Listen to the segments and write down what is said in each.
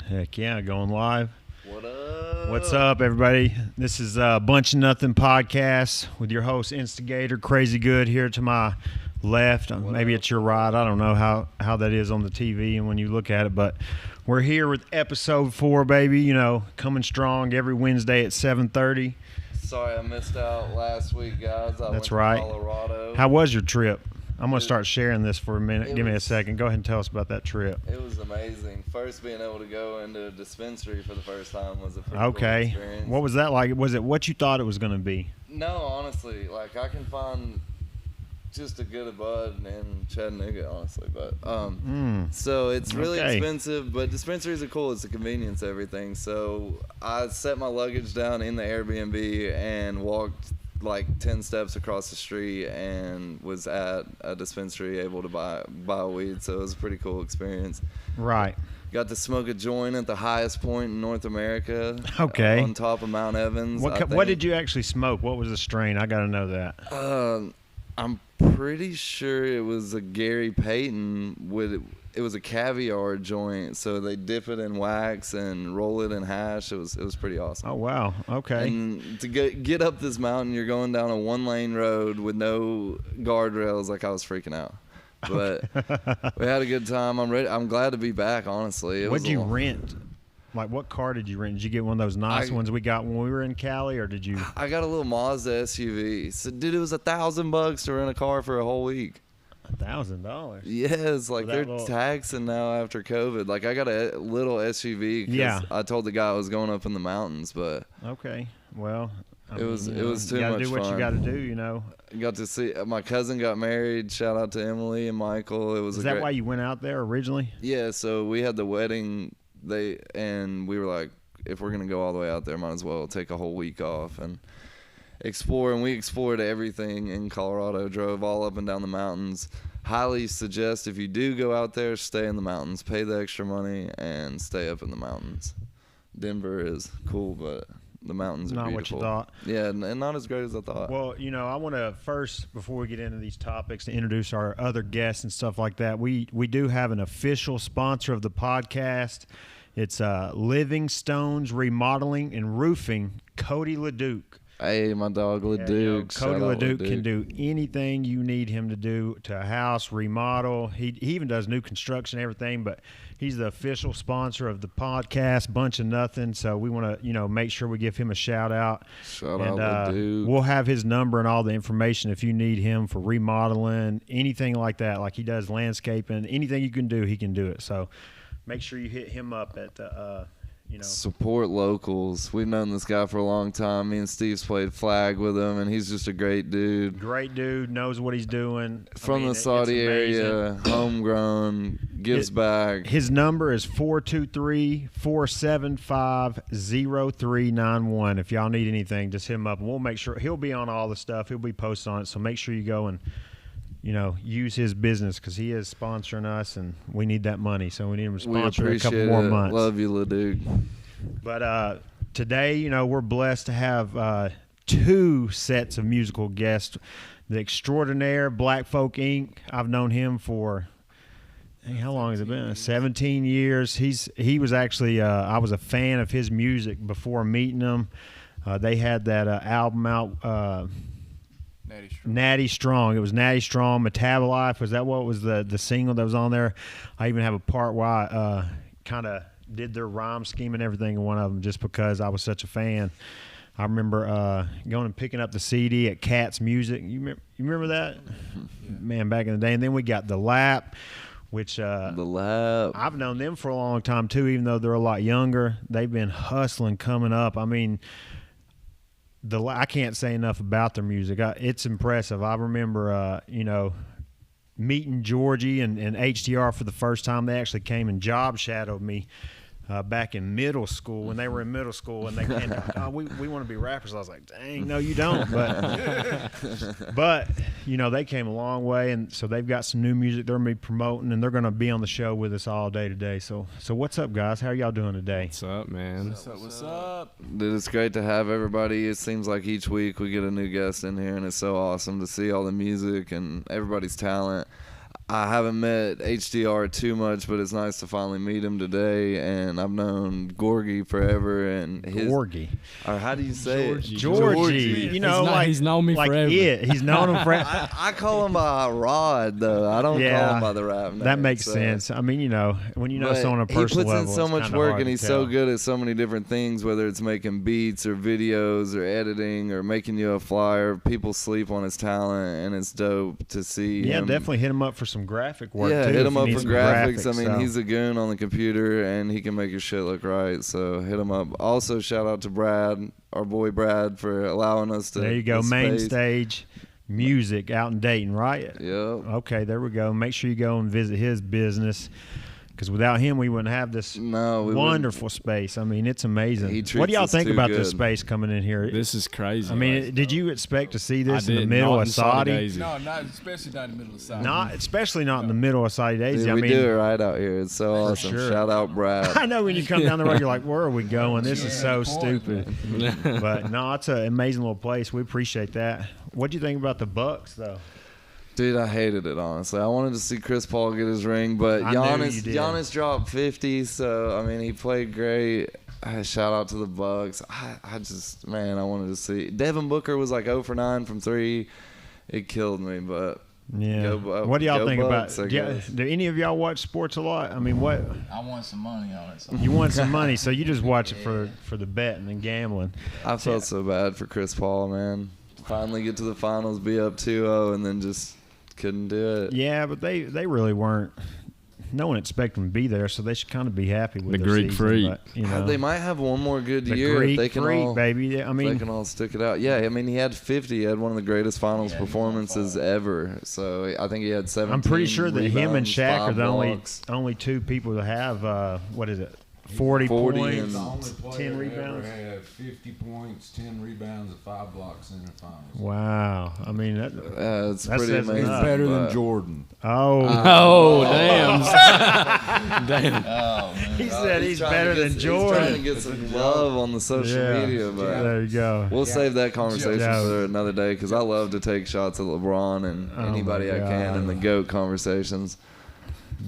Heck yeah, going live. What up? What's up, everybody? This is Buncha Nothing Podcast with your host, Instigator, Crazy Good, here to my left. Maybe it's your right. I don't know how that is on the TV and when you look at it, but we're here with episode 4, baby. You know, coming strong every Wednesday at 7:30. Sorry I missed out last week, guys. I That's went right. to Colorado. How was your trip? I'm going to start sharing this for a minute. Give me a was- second. Go ahead and tell us about that trip. It was amazing. First, being able to go into a dispensary for the first time was a pretty cool Okay. experience. What was that like? Was it what you thought it was going to be? No, honestly, like I can find just a good bud in Chattanooga, honestly. But so it's really Okay. expensive, but dispensaries are cool. It's a convenience, everything. So I set my luggage down in the Airbnb and walked like 10 steps across the street and was at a dispensary able to buy weed. So it was a pretty cool experience. Right. Got to smoke a joint at the highest point in North America. Okay. On top of Mount Evans. What did you actually smoke? What was the strain? I got to know that. I'm pretty sure it was a Gary Payton it was a caviar joint, so they dip it in wax and roll it in hash. It was pretty awesome. Oh wow. Okay. And to get up this mountain, you're going down a 1-lane road with no guardrails. Like I was freaking out, but we had a good time. I'm glad to be back. Honestly, What'd you rent? Like, what car did you rent? Did you get one of those nice ones we got when we were in Cali, or did you? I got a little Mazda SUV. So, dude, it was $1,000 to rent a car for a whole week. $1,000. Yes, like they're taxing now after COVID. Like I got a little SUV. Yeah. I told the guy I was going up in the mountains, but Okay. Well, it was too much fun. You got to do what you got to do, you know. Got to see my cousin got married. Shout out to Emily and Michael. It was. Is that why you went out there originally? Yeah. So we had the wedding. And we were like, if we're gonna go all the way out there, might as well take a whole week off and explore. And we explored everything in Colorado. Drove all up and down the mountains. Highly suggest if you do go out there, stay in the mountains. Pay the extra money and stay up in the mountains. Denver is cool, but the mountains are not beautiful. What you thought. Yeah, and not as great as I thought. Well, you know, I want to first, before we get into these topics, to introduce our other guests and stuff like that. We do have an official sponsor of the podcast. It's Living Stones Remodeling and Roofing, Cody LeDuc. Hey, my dog LeDuc. Cody LeDuc can do anything you need him to do to a house, remodel. He even does new construction and everything, but he's the official sponsor of the podcast, Bunch of Nothing. So we want to, make sure we give him a shout out. Shout out LeDuc. We'll have his number and all the information if you need him for remodeling, anything like that. Like he does landscaping, anything you can do, he can do it. So make sure you hit him up at Support locals. We've known this guy for a long time. Me and Steve's played flag with him, and he's just a great dude. Great dude, knows what he's doing. From the Saudi area, homegrown, gives back. His number is 423-475-0391. If y'all need anything, just hit him up, and we'll make sure he'll be on all the stuff. He'll be posting on it, so make sure you go and use his business because he is sponsoring us, and we need that money. So we need him to sponsor a couple more months. Love you, LeDuc. But today, we're blessed to have 2 sets of musical guests. The Extraordinaire, Black Folk Inc. I've known him for, how long has it been? 17 years. He was actually, I was a fan of his music before meeting him. They had that album out, Natty Strong. It was Natty Strong, Metabolife. Was that what was the single that was on there? I even have a part where I kind of did their rhyme scheme and everything in one of them just because I was such a fan. I remember going and picking up the CD at Cat's Music. You remember that? Yeah. Man, back in the day. And then we got The Lap, which The Lap. I've known them for a long time too, even though they're a lot younger. They've been hustling coming up. I mean, I can't say enough about their music. It's impressive. I remember, meeting Georgie and HDR for the first time. They actually came and job shadowed me back in middle school when they were in middle school, and they came we want to be rappers. I was like, dang, no, you don't. But they came a long way, and so they've got some new music they're going to be promoting, and they're going to be on the show with us all day today. So what's up, guys? How are y'all doing today? What's up, man? What's up? Dude, it's great to have everybody. It seems like each week we get a new guest in here, and it's so awesome to see all the music and everybody's talent. I haven't met HDR too much, but it's nice to finally meet him today. And I've known Gorgie forever, and his Gorgie. Or how do you say Georgie. You know, he's known me like forever. He's known him forever. I call him by Rod though. I don't call him by the rap name. That makes sense. I mean, you know, when you know someone on a personal level, he puts in so much work, and he's so good at so many different things. Whether it's making beats or videos or editing or making you a flyer, people sleep on his talent, and it's dope to see. Yeah, him. Definitely hit him up for some graphic work. Yeah, too, hit him up need for some graphics. I mean, he's a goon on the computer, and he can make your shit look right. So hit him up. Also, shout out to Brad, our boy Brad, for allowing us to. There you go, main space. stage music out in Dayton, right? Yep. Okay, there we go. Make sure you go and visit his business. Because without him, we wouldn't have this wonderful space. I mean, it's amazing. What do y'all think about this space coming in here? This is crazy. I mean, did you expect to see this in the middle of Saudi? No, especially not in the middle of Saudi. Especially not in the middle of Saudi Daisy. Dude, we do it right out here. It's so awesome. Sure. Shout out Brad. I know when you come down the road, you're like, where are we going? This is so stupid. But no, it's an amazing little place. We appreciate that. What do you think about the Bucks, though? Dude, I hated it, honestly. I wanted to see Chris Paul get his ring, but Giannis dropped 50, so, I mean, he played great. Shout out to the Bucks. I just, man, I wanted to see. Devin Booker was like 0 for 9 from 3. It killed me, but. Yeah. What do y'all think about it? Do any of y'all watch sports a lot? I mean, what? I want some money on it. So. You want some money, so you just watch it for the betting and gambling. I felt so bad for Chris Paul, man. Finally get to the finals, be up 2-0, and then just couldn't do it. Yeah, but they really weren't. No one expected them to be there, so they should kind of be happy with the their Greek season, Freak. But, you know, They might have one more good year Greek if they can Freak, all, baby. I mean, they can all stick it out. Yeah, I mean, he had 50. He had one of the greatest finals performances ever. So I think he had 17. I'm pretty sure that him and Shaq are the blocks. only two people that have 40 points, and the only player 10 that rebounds. ever had 50 points, 10 rebounds, and 5 blocks in the finals. Wow, I mean it's that pretty says amazing. He's enough. better than Jordan. Damn. Damn. Oh, man. He said he's trying better to than get, He's trying to Jordan. get some love on the social media, but There you go. we'll save that conversation Yeah. for another day because I love to take shots at LeBron and Oh anybody my I can God. in the GOAT conversations.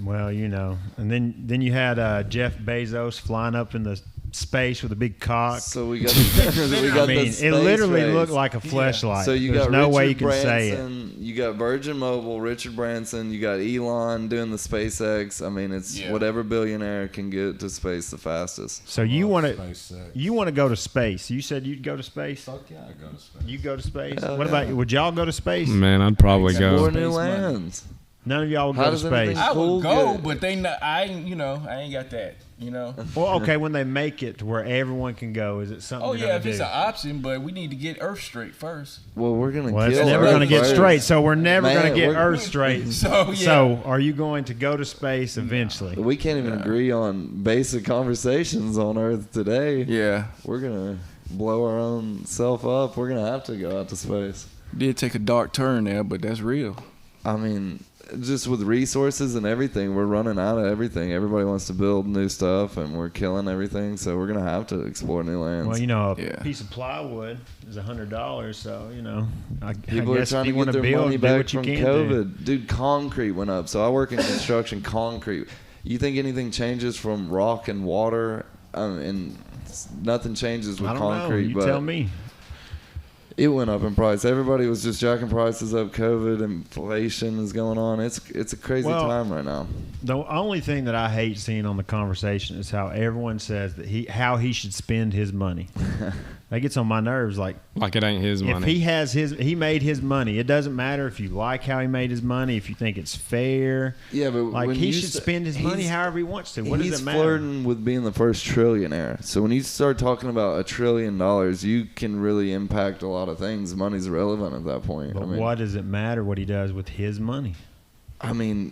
Well, you know, and then you had Jeff Bezos flying up in the space with a big cock. So we got the I mean, space it literally race. looked like a fleshlight. So you There's got no Richard way you can Branson, say it. You got Virgin Mobile, Richard Branson. You got Elon doing the SpaceX. I mean, it's whatever billionaire can get to space the fastest. So you want to SpaceX. go to space? You said you'd go to space. Fuck yeah, I go to space. You go to space. Hell what yeah. about you? Would y'all go to space? Man, I'd probably Explore go. new Space money. lands. None of y'all would How go to does anything- space. I Cool, would go, good. but I ain't got that. You know. Well, okay, when they make it to where everyone can go, is it something? Oh you're yeah, gonna if it's do? an option, but we need to get Earth straight first. Well, we're gonna Well, it's kill never Earth going to get first. straight, so we're never Man, going to get we're- Earth straight. So yeah. So, are you going to go to space eventually? We can't even agree on basic conversations on Earth today. Yeah. We're gonna blow our own self up. We're gonna have to go out to space. Did take a dark turn there, but that's real. I mean, just with resources and everything, we're running out of everything. Everybody wants to build new stuff, and we're killing everything. So we're gonna have to explore new lands. Well, you know, a Yeah. piece of plywood is $100, so you know, I People are guess trying if to you want get to their build, money do back what you from can COVID. Dude, concrete went up. So I work in construction. Concrete. You think anything changes from rock and water? And nothing changes do. with I don't concrete. know. You but tell me. it went up in price. Everybody was just jacking prices up. COVID, inflation is going on. It's a crazy Well, time right now. The only thing that I hate seeing on the conversation is how everyone says that how he should spend his money. That gets on my nerves. Like Like it ain't his if money. he made his money. It doesn't matter if you like how he made his money, if you think it's fair. Yeah, but Like when he you should spend his money however he wants to. What does he's it matter? flirting with being the first trillionaire. So when you start talking about $1 trillion, you can really impact a lot of things. Money's irrelevant at that point. But what does it matter what he does with his money? I mean,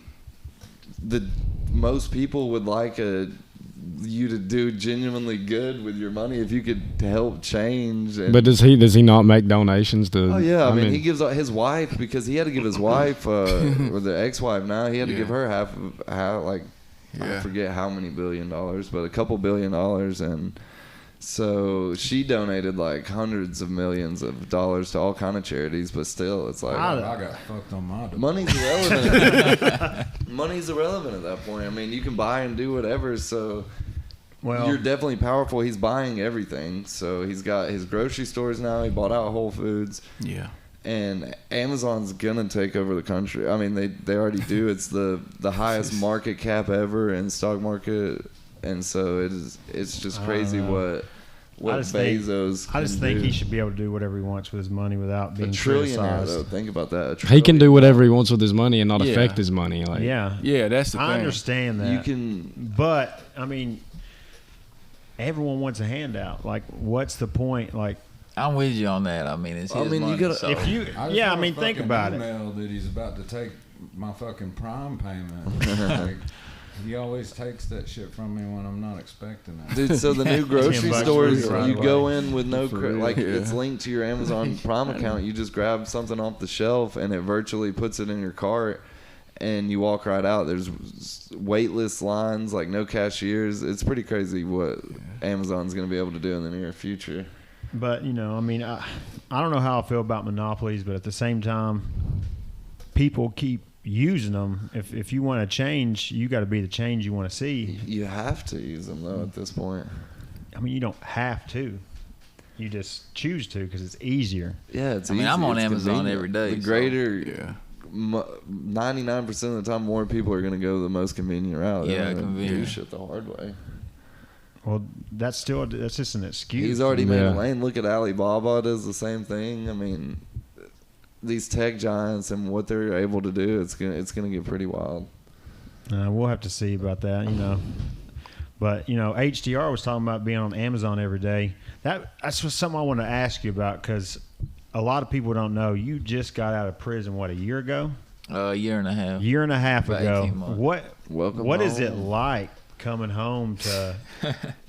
most people would like you to do genuinely good with your money if you could help change. And, But does he not make donations to? oh yeah, I mean he gives his wife, because he had to give his wife or the ex-wife now, he had to give her half I forget how many $1 billion, but a couple $1 billion, and So she donated like hundreds of millions of dollars to all kind of charities, but still, it's like I got fucked on my deposit. money's irrelevant. Money's irrelevant at that point. I mean, you can buy and do whatever. So Well, you're definitely powerful. He's buying everything. So he's got his grocery stores now. He bought out Whole Foods. Yeah. And Amazon's gonna take over the country. I mean, they already do. It's the highest market cap ever in stock market, and so it's just crazy what Bezos. I just think he should be able to do whatever he wants with his money without being a trillionaire. criticized. Though, think about that. He can do whatever he wants with his money and not affect his money. Like, Yeah, Yeah, that's the thing. I understand that. You can, but I mean, everyone wants a handout. Like, what's the point? Like, I'm with you on that. I mean, it's his you money. gotta- So. if you, yeah, I mean, think about it. Email that he's about to take my fucking prime payment. Like, he always takes that shit from me when I'm not expecting it. dude. So the new grocery $10 stores, right you away. go in with no For real, like yeah. it's linked to your Amazon Prime account. You just grab something off the shelf and it virtually puts it in your cart. And you walk right out. There's waitlist lines, like no cashiers. It's pretty crazy what Amazon's going to be able to do in the near future. But you know, I mean, I don't know how I feel about monopolies, but at the same time, people keep using them. If you want to change, you got to be the change you want to see. You have to use them though at this point. I mean, you don't have to. You just choose to because it's easier. Yeah, it's. I mean, easy. I'm on It's Amazon convenient. every day, The so- greater, Yeah. 99% of the time, more people are going to go the most convenient route. They're Yeah, not gonna do convenient. shit the hard way. Well, that's just an excuse. He's already made Yeah. a lane. Look at Alibaba does the same thing. I mean, these tech giants and what they're able to do, it's gonna get pretty wild. We'll have to see about that, you know. But you know, HDR was talking about being on Amazon every day. That's just something I want to ask you about because a lot of people don't know. You just got out of prison a year ago, A year and a half. year and a half About ago. 18 months. Welcome What is it home. like coming home to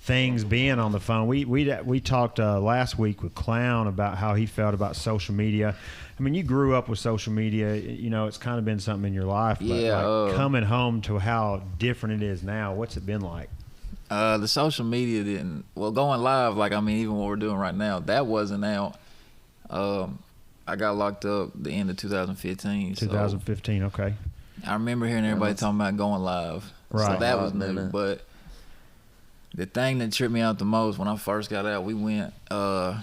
things being on the phone? We talked last week with Clown about how he felt about social media. I mean, you grew up with social media. You know, it's kind of been something in your life. But Yeah, like coming home to how different it is now. What's it been like? The social media didn't. Well, going live, like I mean, even what we're doing right now, that wasn't out. I got locked up the end of 2015. 2015. Okay. So I remember hearing everybody talking about going live. Right. So that was Hot new. minute. But the thing that tripped me out the most when I first got out, we went to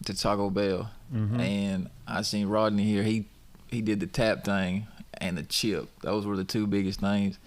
Taco Bell, and I seen Rodney here. He did the tap thing and the chip. Those were the two biggest things.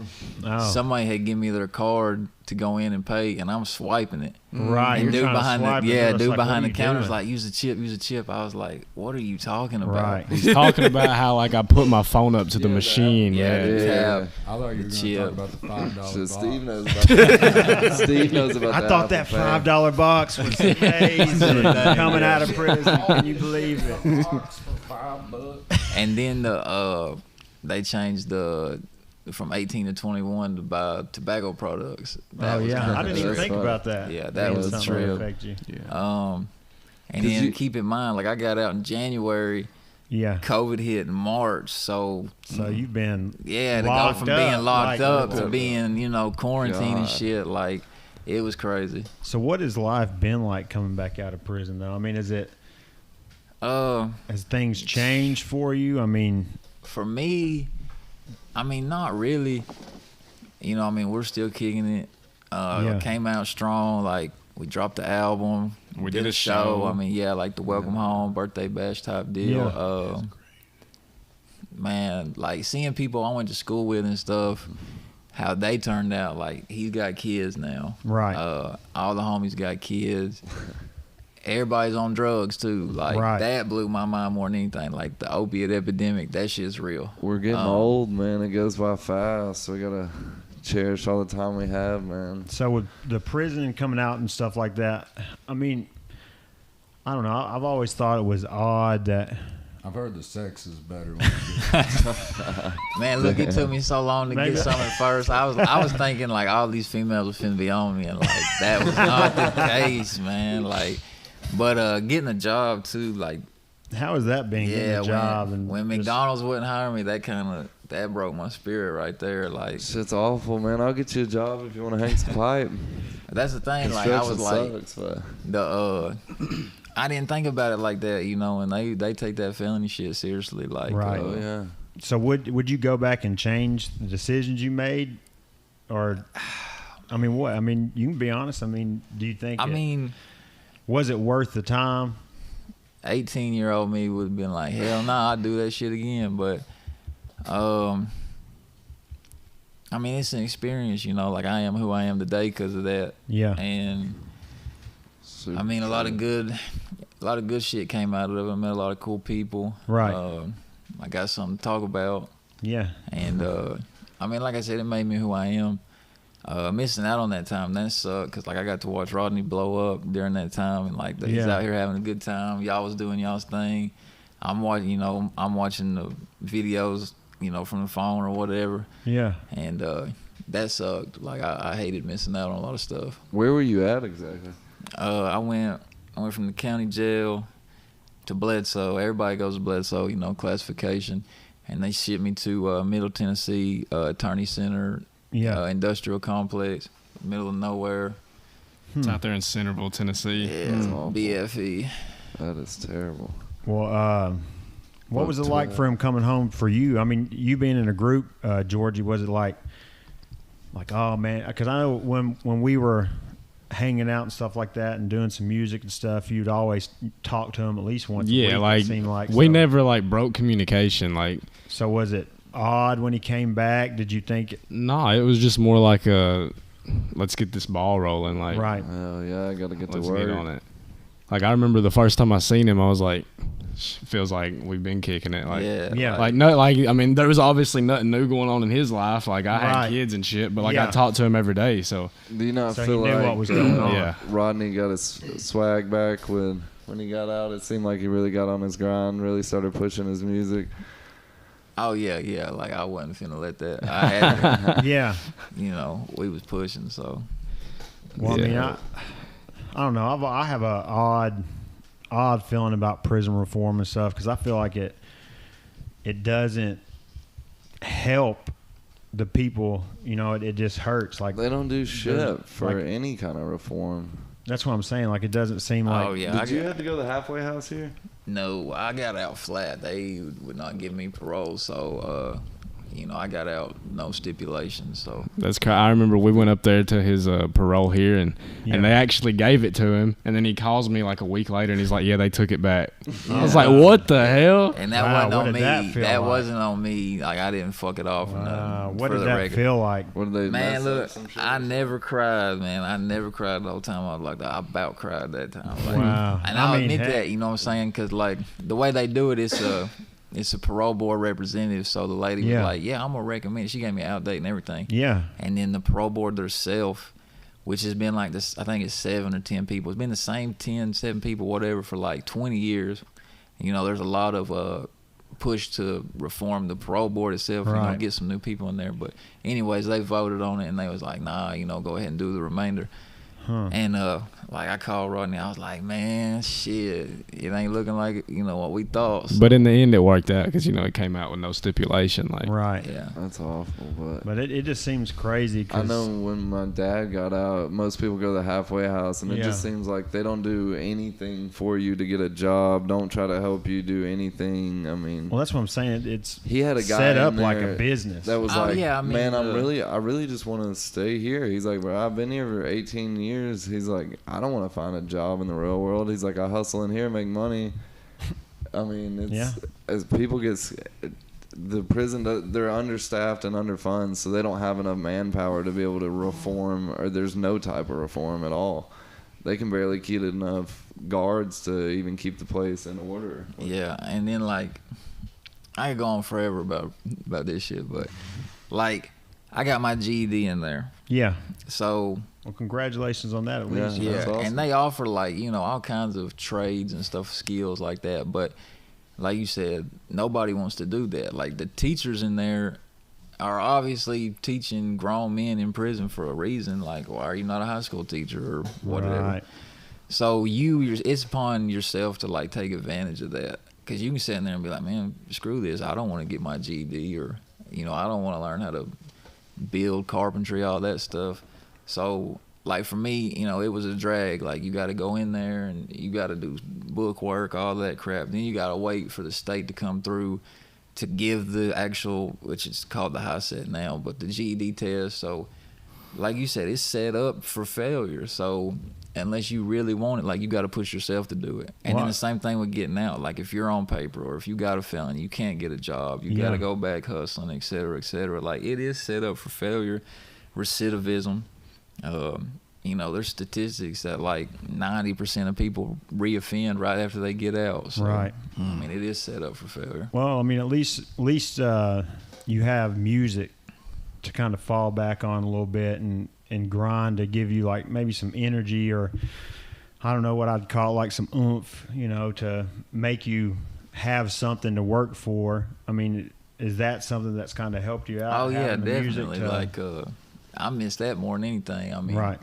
Oh. Somebody had given me their card to go in and pay, and I'm swiping it. Right. And You're dude trying to behind swipe the it, it's dude like, behind what the are you counter was doing? like, use the chip. I was like, what are you talking about? Right. He's talking about how like I put my phone up to the machine. Yeah, Yeah. the tap. I thought you were going to Chip. talk about the $5 So box. Steve knows about that. Steve knows about I the thought that Apple Pay. $5 box was amazing. Coming out of prison. Can you believe it? Box for $5. And then they changed from 18 to 21 to buy tobacco products. That Oh was yeah, kinda I didn't even That's think fun. about that. Yeah, that Being was something true. affect you. And 'Cause then you- keep in mind, like I got out in January, Yeah. COVID hit in March, so So you've been yeah, to go locked from up, being locked like- up to being, quarantined and God. shit, like it was crazy. So what has life been like coming back out of prison though? I mean, has things changed for you? I mean, For me, I mean, not really. We're still kicking it. Yeah. Came out strong. Like we dropped the album. We did a show. I mean, yeah, like the welcome home birthday bash type deal. Man, like seeing people I went to school with and stuff, how they turned out. Like he's got kids now. Right. All the homies got kids. Everybody's on drugs too. Like Right. that blew my mind more than anything. Like the opiate epidemic, that shit's real. We're getting old, man. It goes by fast. We gotta cherish all the time we have, man. so with the prison coming out and stuff like that, I mean, I don't know. I've always thought it was odd that I've heard the sex is better when you get Man, look, it took me so long to Maybe- get something first. I was thinking like all these females was finna be on me, and like that was not the case, man. Like, but getting a job too, like how is that being getting yeah, a job and when just- McDonald's wouldn't hire me, that kind that broke my spirit right there. Like, Shit's awful, man. I'll get you a job if you want to hang some pipe. that's the thing. Like, I was like, sucks, but I didn't think about it like that, you know, and they take that felony shit seriously. Like, Right. oh yeah. So would you go back and change the decisions you made, or I mean what? I mean, you can be honest. I mean, do you think? Was it worth the time? 18-year-old me would have been like, hell nah, I'd do that shit again. But, I mean, it's an experience, you know. Like, I am who I am today because of that. Yeah. And Super I mean, a lot of good shit came out of it. I met a lot of cool people. Right. I got something to talk about. Yeah. And I mean, like I said, it made me who I am. Missing out on that time, that sucked, because like I got to watch Rodney blow up during that time, and like he's out here having a good time. Y'all was doing y'all's thing. I'm watching the videos, you know, from the phone or whatever. Yeah. And that sucked. Like I hated missing out on a lot of stuff. Where were you at exactly? I went from the county jail to Bledsoe. Everybody goes to Bledsoe, you know, classification, and they shipped me to Middle Tennessee Attorney Center, industrial complex, middle of nowhere. It's out there in Centerville, Tennessee. Yeah, BFE. That is terrible. Well, what was it like for him coming home for you? I mean, you being in a group, Georgie, was it like, oh man? Because I know when we were hanging out and stuff like that and doing some music and stuff, you'd always talk to him at least once a week. Like, it seemed like we never like broke communication. Like, so was it odd when he came back? Did you think? No, it was just more like let's get this ball rolling. Like, right. Oh yeah, I gotta get to let's work. get on it. Like, I remember the first time I seen him, I was like, feels like we've been kicking it. Like, yeah. Like, no, like, I mean, there was obviously nothing new going on in his life. Like, I had kids and shit, but like, I talked to him every day. So, do you not so feel he knew like what was going on? Yeah. Rodney got his swag back when he got out? It seemed like he really got on his grind, really started pushing his music. Oh yeah. Like, I wasn't finna let that. I had, Yeah. you know, we was pushing. So, Well, I mean, I don't know. I have a odd feeling about prison reform and stuff, because I feel like it doesn't help the people. You know, it just hurts. Like, They don't do shit for like- any kind of reform. that's what I'm saying. Like, it doesn't seem like. oh yeah. Did you have to go to the halfway house here? No, I got out flat. They would not give me parole, so you know, I got out no stipulations. So that's I remember we went up there to his parole here, and they actually gave it to him, and then he calls me like a week later, and he's like, "Yeah, they took it back." I was like, "What the hell?" and that Wow, wasn't what on did me. that feel like? Wasn't on me. Like, I didn't fuck it off. What for did the that record. feel like? What did they Man, mess look, up some shit? I never cried, man. I never cried the whole time I was like that. I about cried that time. Like, Wow. And I I'll mean, admit heck. that, you know what I'm saying? Because, like, the way they do it, it's a parole board representative. So the lady was like, yeah, I'm going to recommend it. She gave me an outdate and everything. Yeah. And then the parole board themselves, which has been like this, I think it's 7 or 10 people. It's been the same 7 people, whatever, for like 20 years. You know, there's a lot of push to reform the parole board itself, you know, Right. get some new people in there. But anyways, they voted on it, and they was like, nah, you know, go ahead and do the remainder. And like, I called Rodney, I was like, man, shit, it ain't looking like, you know, what we thought. So, But in the end, it worked out because, you know, it came out with no stipulation. Like, Right. yeah. That's awful, But it just seems crazy. I know when my dad got out, most people go to the halfway house, and it just seems like they don't do anything for you to get a job. Don't try to help you do anything. I mean, Well, that's what I'm saying. It's he had a guy set in up like there a business. that was Oh, like, yeah, I mean, man, I really just want to stay here. He's like, bro, I've been here for 18 years. He's like, I don't want to find a job in the real world. He's like, I hustle in here, make money. I mean, it's as people get the prison, they're understaffed and underfunded, so they don't have enough manpower to be able to reform, or there's no type of reform at all. They can barely keep enough guards to even keep the place in order. Yeah, and then, like, I could go on forever about this shit, but, like, I got my GED in there. Yeah. So, Well, congratulations on that at least. Yeah. That's awesome. and they offer, like, you know, all kinds of trades and stuff, skills like that. But like you said, nobody wants to do that. Like, the teachers in there are obviously teaching grown men in prison for a reason. Like, why are you not a high school teacher or whatever? Right. So it's upon yourself to, like, take advantage of that, because you can sit in there and be like, man, screw this, I don't want to get my GED, or You know, I don't want to learn how to build carpentry, all that stuff. So, like for me, you know, it was a drag. Like you got to go in there and you got to do book work, all that crap. Then you got to wait for the state to come through to give the actual, which is called the high set now, but the GED test. So, like you said, it's set up for failure. So, unless you really want it, like you got to push yourself to do it. And then the same thing with getting out. Like if you're on paper or if you got a felony, you can't get a job. You got to go back hustling, et cetera, et cetera. Like it is set up for failure, recidivism. You know, there's statistics that like 90% of people reoffend right after they get out. So, Right. I mean, it is set up for failure. Well, I mean, at least you have music to kind of fall back on a little bit and grind to give you like maybe some energy, or I don't know what I'd call it, like some oomph, you know, to make you have something to work for. I mean, is that something that's kind of helped you out? Oh yeah, having the music definitely. to- Like I miss that more than anything. I mean, right.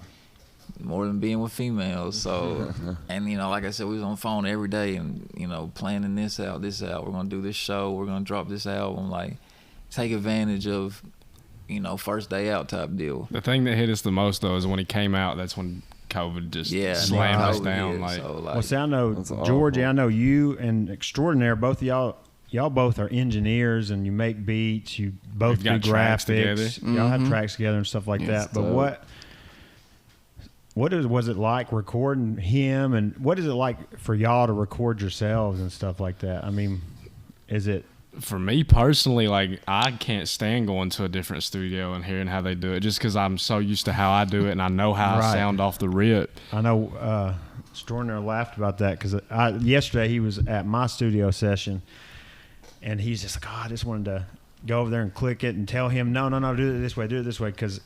more than being with females. So, and you know, like I said, we was on the phone every day, and you know, planning this out. We're gonna do this show. We're gonna drop this album. Like, take advantage of, you know, first day out type deal. The thing that hit us the most though is when he came out. That's when COVID just slammed us down. Like, so, Well, see, I know That's Georgie. awful. I know you and Extraordinaire. Both of y'all both are engineers, and you make beats. You both We've do got tracks graphics. together. Y'all have tracks together and stuff like that. But dope. what was it like recording him, and what is it like for y'all to record yourselves and stuff like that? I mean, is it? for me personally, like I can't stand going to a different studio and hearing how they do it, just because I'm so used to how I do it and I know how I Right. sound off the rip. I know Extraordinaire laughed about that because yesterday he was at my studio session, and he's just like, oh, I just wanted to go over there and click it and tell him, no, do it this way, because,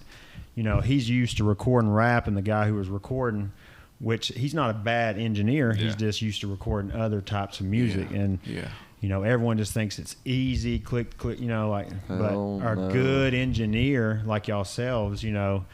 you know, he's used to recording rap, and the guy who was recording, which he's not a bad engineer, he's just used to recording other types of music, and you know, everyone just thinks it's easy, click, you know, like, but our good engineer like yourselves, you know,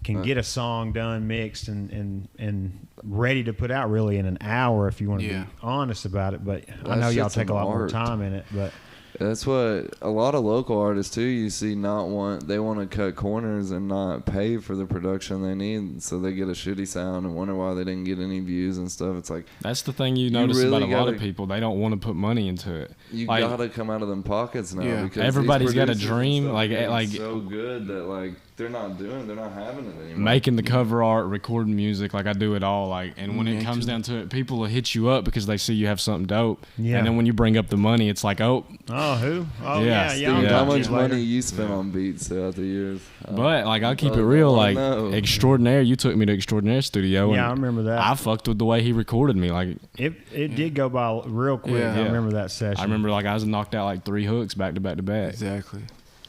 can get a song done, mixed, and ready to put out really in an hour if you want to be honest about it. But I know y'all take a lot more time in it. But that's what a lot of local artists too. You see, they want to cut corners and not pay for the production they need, so they get a shitty sound and wonder why they didn't get any views and stuff. It's like that's the thing you notice really about a lot of people. They don't want to put money into it. You like, gotta come out of them pockets now. Because everybody's got a these dream. producers and stuff Like get so good that like they're not having it anymore. Making the cover art, recording music, like I do it all. Like, and when it comes down to it, people will hit you up because they see you have something dope. Yeah. And then when you bring up the money, it's like, who? Oh Yeah. yeah. Dude, how much money you spent on beats throughout the years? But like, I'll keep it real. Like, no. Extraordinaire, you took me to Extraordinaire Studio. Yeah, and I remember that. I fucked with the way he recorded me. Like, It did go by real quick. Yeah. I remember that session. I remember like I was knocked out like 3 hooks back to back to back. Exactly.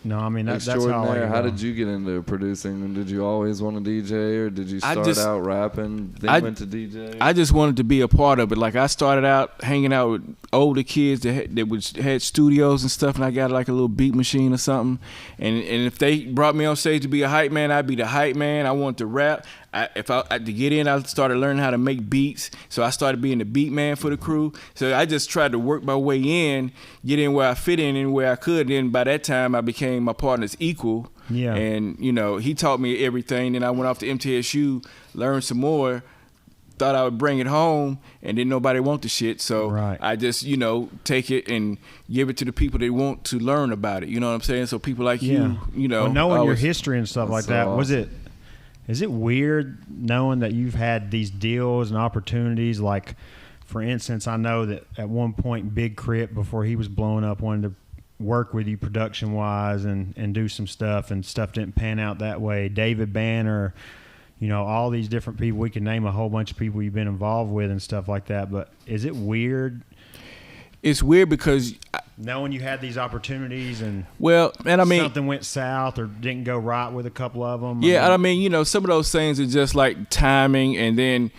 No, I mean that's how I Extraordinaire. like How did you get into producing? Did you always want to DJ, or did you start out rapping, then went to DJ? I just wanted to be a part of it. Like I started out hanging out with older kids that had studios and stuff, and I got like a little beat machine or something. And if they brought me on stage to be a hype man, I'd be the hype man. I wanted to rap. To get in, I started learning how to make beats. So I started being the beat man for the crew. So I just tried to work my way in, get in where I fit in and where I could. And by that time, I became my partner's equal. Yeah. And, you know, he taught me everything. Then I went off to MTSU, learned some more, thought I would bring it home, and then nobody want the shit. So I just, you know, take it and give it to the people that want to learn about it. You know what I'm saying? So people like you know. Well, knowing your history and stuff like that, awesome. Is it weird knowing that you've had these deals and opportunities? Like, for instance, I know that at one point Big Crip, before he was blowing up, wanted to work with you production-wise and do some stuff, and stuff didn't pan out that way. David Banner, you know, all these different people. We can name a whole bunch of people you've been involved with and stuff like that. But is it weird? It's weird because knowing you had these opportunities and something went south or didn't go right with a couple of them. Yeah, I mean, you know, some of those things are just like timing, and then,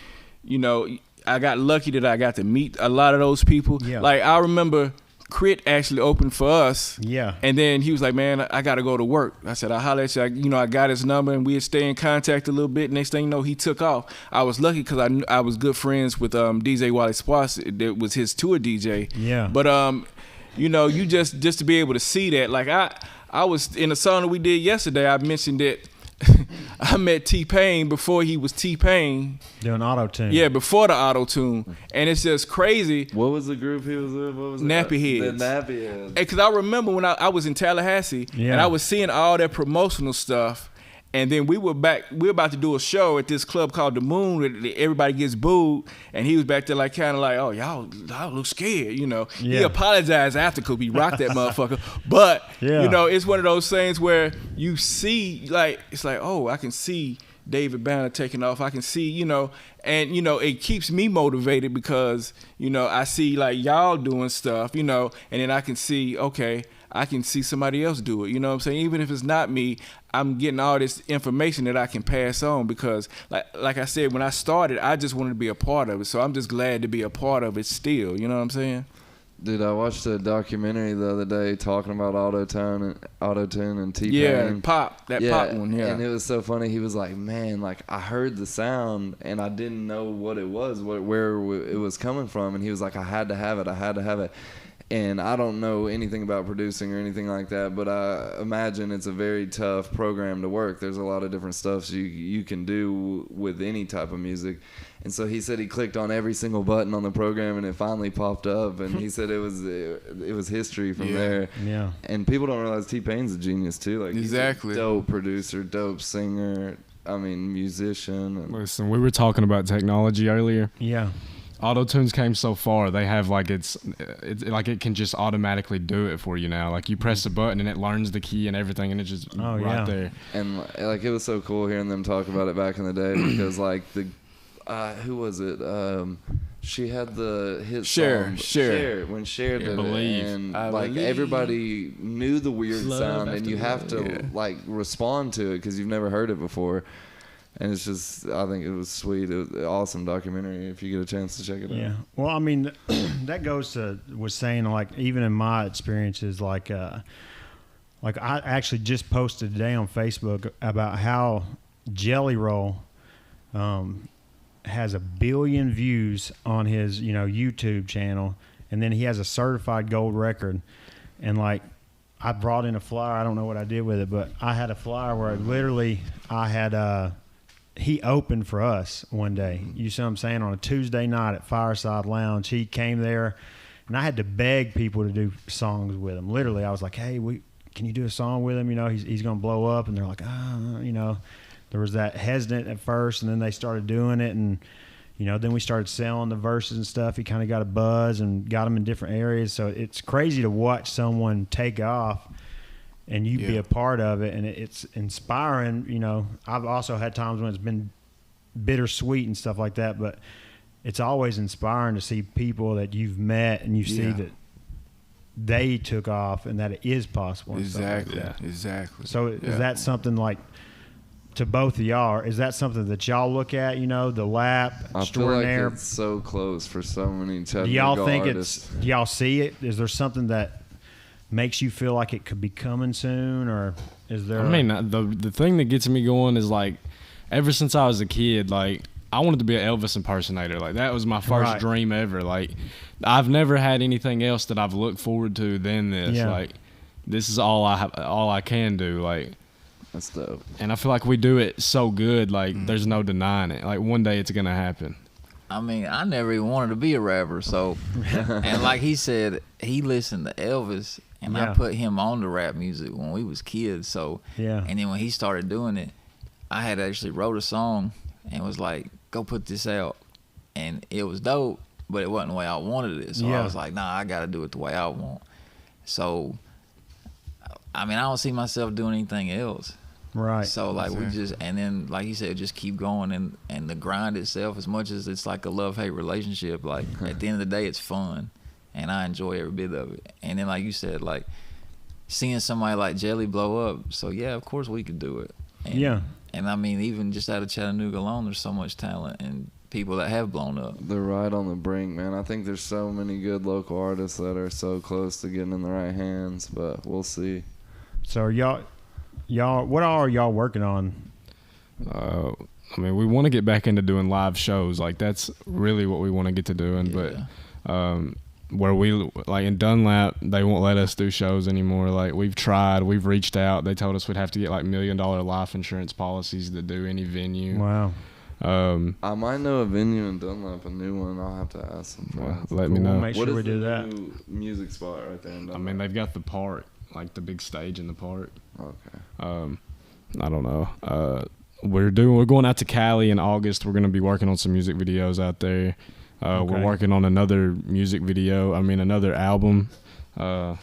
you know, I got lucky that I got to meet a lot of those people. Yeah. Like I remember Crit actually opened for us. Yeah. And then he was like, man, I got to go to work. I said, I'll holler at you. I got his number, and we'd stay in contact a little bit. Next thing you know, he took off. I was lucky because I was good friends with DJ Wally Sparks. That was his tour DJ. Yeah. But you know, you just to be able to see that. Like I was in a song that we did yesterday. I mentioned that I met T-Pain before he was T-Pain. Doing auto-tune. Yeah, before the auto-tune. And it's just crazy. What was the group he was with? What was it? Nappy Heads. The Nappy Heads. Because I remember when I was in Tallahassee, and I was seeing all that promotional stuff. And then we were about to do a show at this club called The Moon where everybody gets booed, and he was back there like kind of like, oh, y'all look scared, you know. Yeah. He apologized after because we rocked that motherfucker. But, you know, it's one of those things where you see, like, it's like, oh, I can see David Banner taking off. I can see, you know, and, you know, it keeps me motivated because, you know, I see, like, y'all doing stuff, you know, and then I can see, okay, I can see somebody else do it. You know what I'm saying? Even if it's not me, I'm getting all this information that I can pass on because, like I said, when I started, I just wanted to be a part of it. So I'm just glad to be a part of it still. You know what I'm saying? Dude, I watched a documentary the other day talking about auto-tune and T-Pain. Yeah, pop one, yeah. And it was so funny. He was like, man, like, I heard the sound, and I didn't know what it was, where it was coming from. And he was like, I had to have it. And I don't know anything about producing or anything like that, but I imagine it's a very tough program to work. There's a lot of different stuff you can do with any type of music. And so he said he clicked on every single button on the program and it finally popped up. And he said it was history from there. Yeah. And people don't realize T-Pain's a genius too. Like, exactly. He's a dope producer, dope singer. I mean, musician. Listen, we were talking about technology earlier. Yeah. Auto-tunes came so far. They have like it's like it can just automatically do it for you now. Like you press a button and it learns the key and everything, and it's just right there. And like it was so cool hearing them talk about it back in the day because like the who was it? She had the hit song Cher when Cher did it, and like everybody knew the weird sound, and you have to like respond to it because you've never heard it before. And it's just, I think it was sweet. It was an awesome documentary if you get a chance to check it out. Yeah. Well, I mean, that goes to was saying like even in my experiences, like I actually just posted today on Facebook about how Jelly Roll has 1 billion views on his YouTube channel, and then he has a certified gold record, and like I brought in a flyer. I don't know what I did with it, but I had a flyer where literally I had he opened for us one day. You see what I'm saying? On a Tuesday night at Fireside Lounge, he came there, and I had to beg people to do songs with him. Literally, I was like, "Hey, can you do a song with him? You know, he's going to blow up." And they're like, there was that hesitant at first, and then they started doing it, and then we started selling the verses and stuff. He kind of got a buzz and got them in different areas. So it's crazy to watch someone take off and you be a part of it, and it's inspiring. I've also had times when it's been bittersweet and stuff like that, but it's always inspiring to see people that you've met and you see that they took off and that it is possible. Exactly. Like Exactly. So is that something like, to both of y'all, is that something that y'all look at, the lap, Extraordinaire? I feel like it's so close for so many Do y'all think artists. do y'all see it? Is there something that makes you feel like it could be coming soon, or is there? I mean, the thing that gets me going is like, ever since I was a kid, like I wanted to be an Elvis impersonator. Like that was my first dream ever. Like I've never had anything else that I've looked forward to than this. Yeah. Like this is all I can do. Like that's dope. And I feel like we do it so good. Like there's no denying it. Like one day it's gonna happen. I mean, I never even wanted to be a rapper. So, and like he said, he listened to Elvis, and I put him on the rap music when we was kids. So, and then when he started doing it, I had actually wrote a song and was like, go put this out. And it was dope, but it wasn't the way I wanted it. So I was like, nah, I got to do it the way I want. So, I mean, I don't see myself doing anything else. Right. So like we just, and then like you said, just keep going, and the grind itself, as much as it's like a love-hate relationship, like at the end of the day it's fun and I enjoy every bit of it. And then like you said, like seeing somebody like Jelly blow up, so yeah, of course we could do it. And, and I mean, even just out of Chattanooga alone, there's so much talent and people that have blown up. They're right on the brink, man. I think there's so many good local artists that are so close to getting in the right hands, but we'll see. So y'all, what are y'all working on? I mean, we want to get back into doing live shows. Like that's really what we want to get to doing. But where we like in Dunlap, they won't let us do shows anymore. Like we've tried, we've reached out. They told us we'd have to get like $1 million life insurance policies to do any venue. Wow. I might know a venue in Dunlap, a new one. I'll have to ask them. Well, let me know. We'll make sure What is we do the that. new music spot right there in Dunlap? I mean, they've got the park, like the big stage in the park. Okay. I don't know. We're going out to Cali in August. We're gonna be working on some music videos out there. We're working on another music video. I mean, another album. I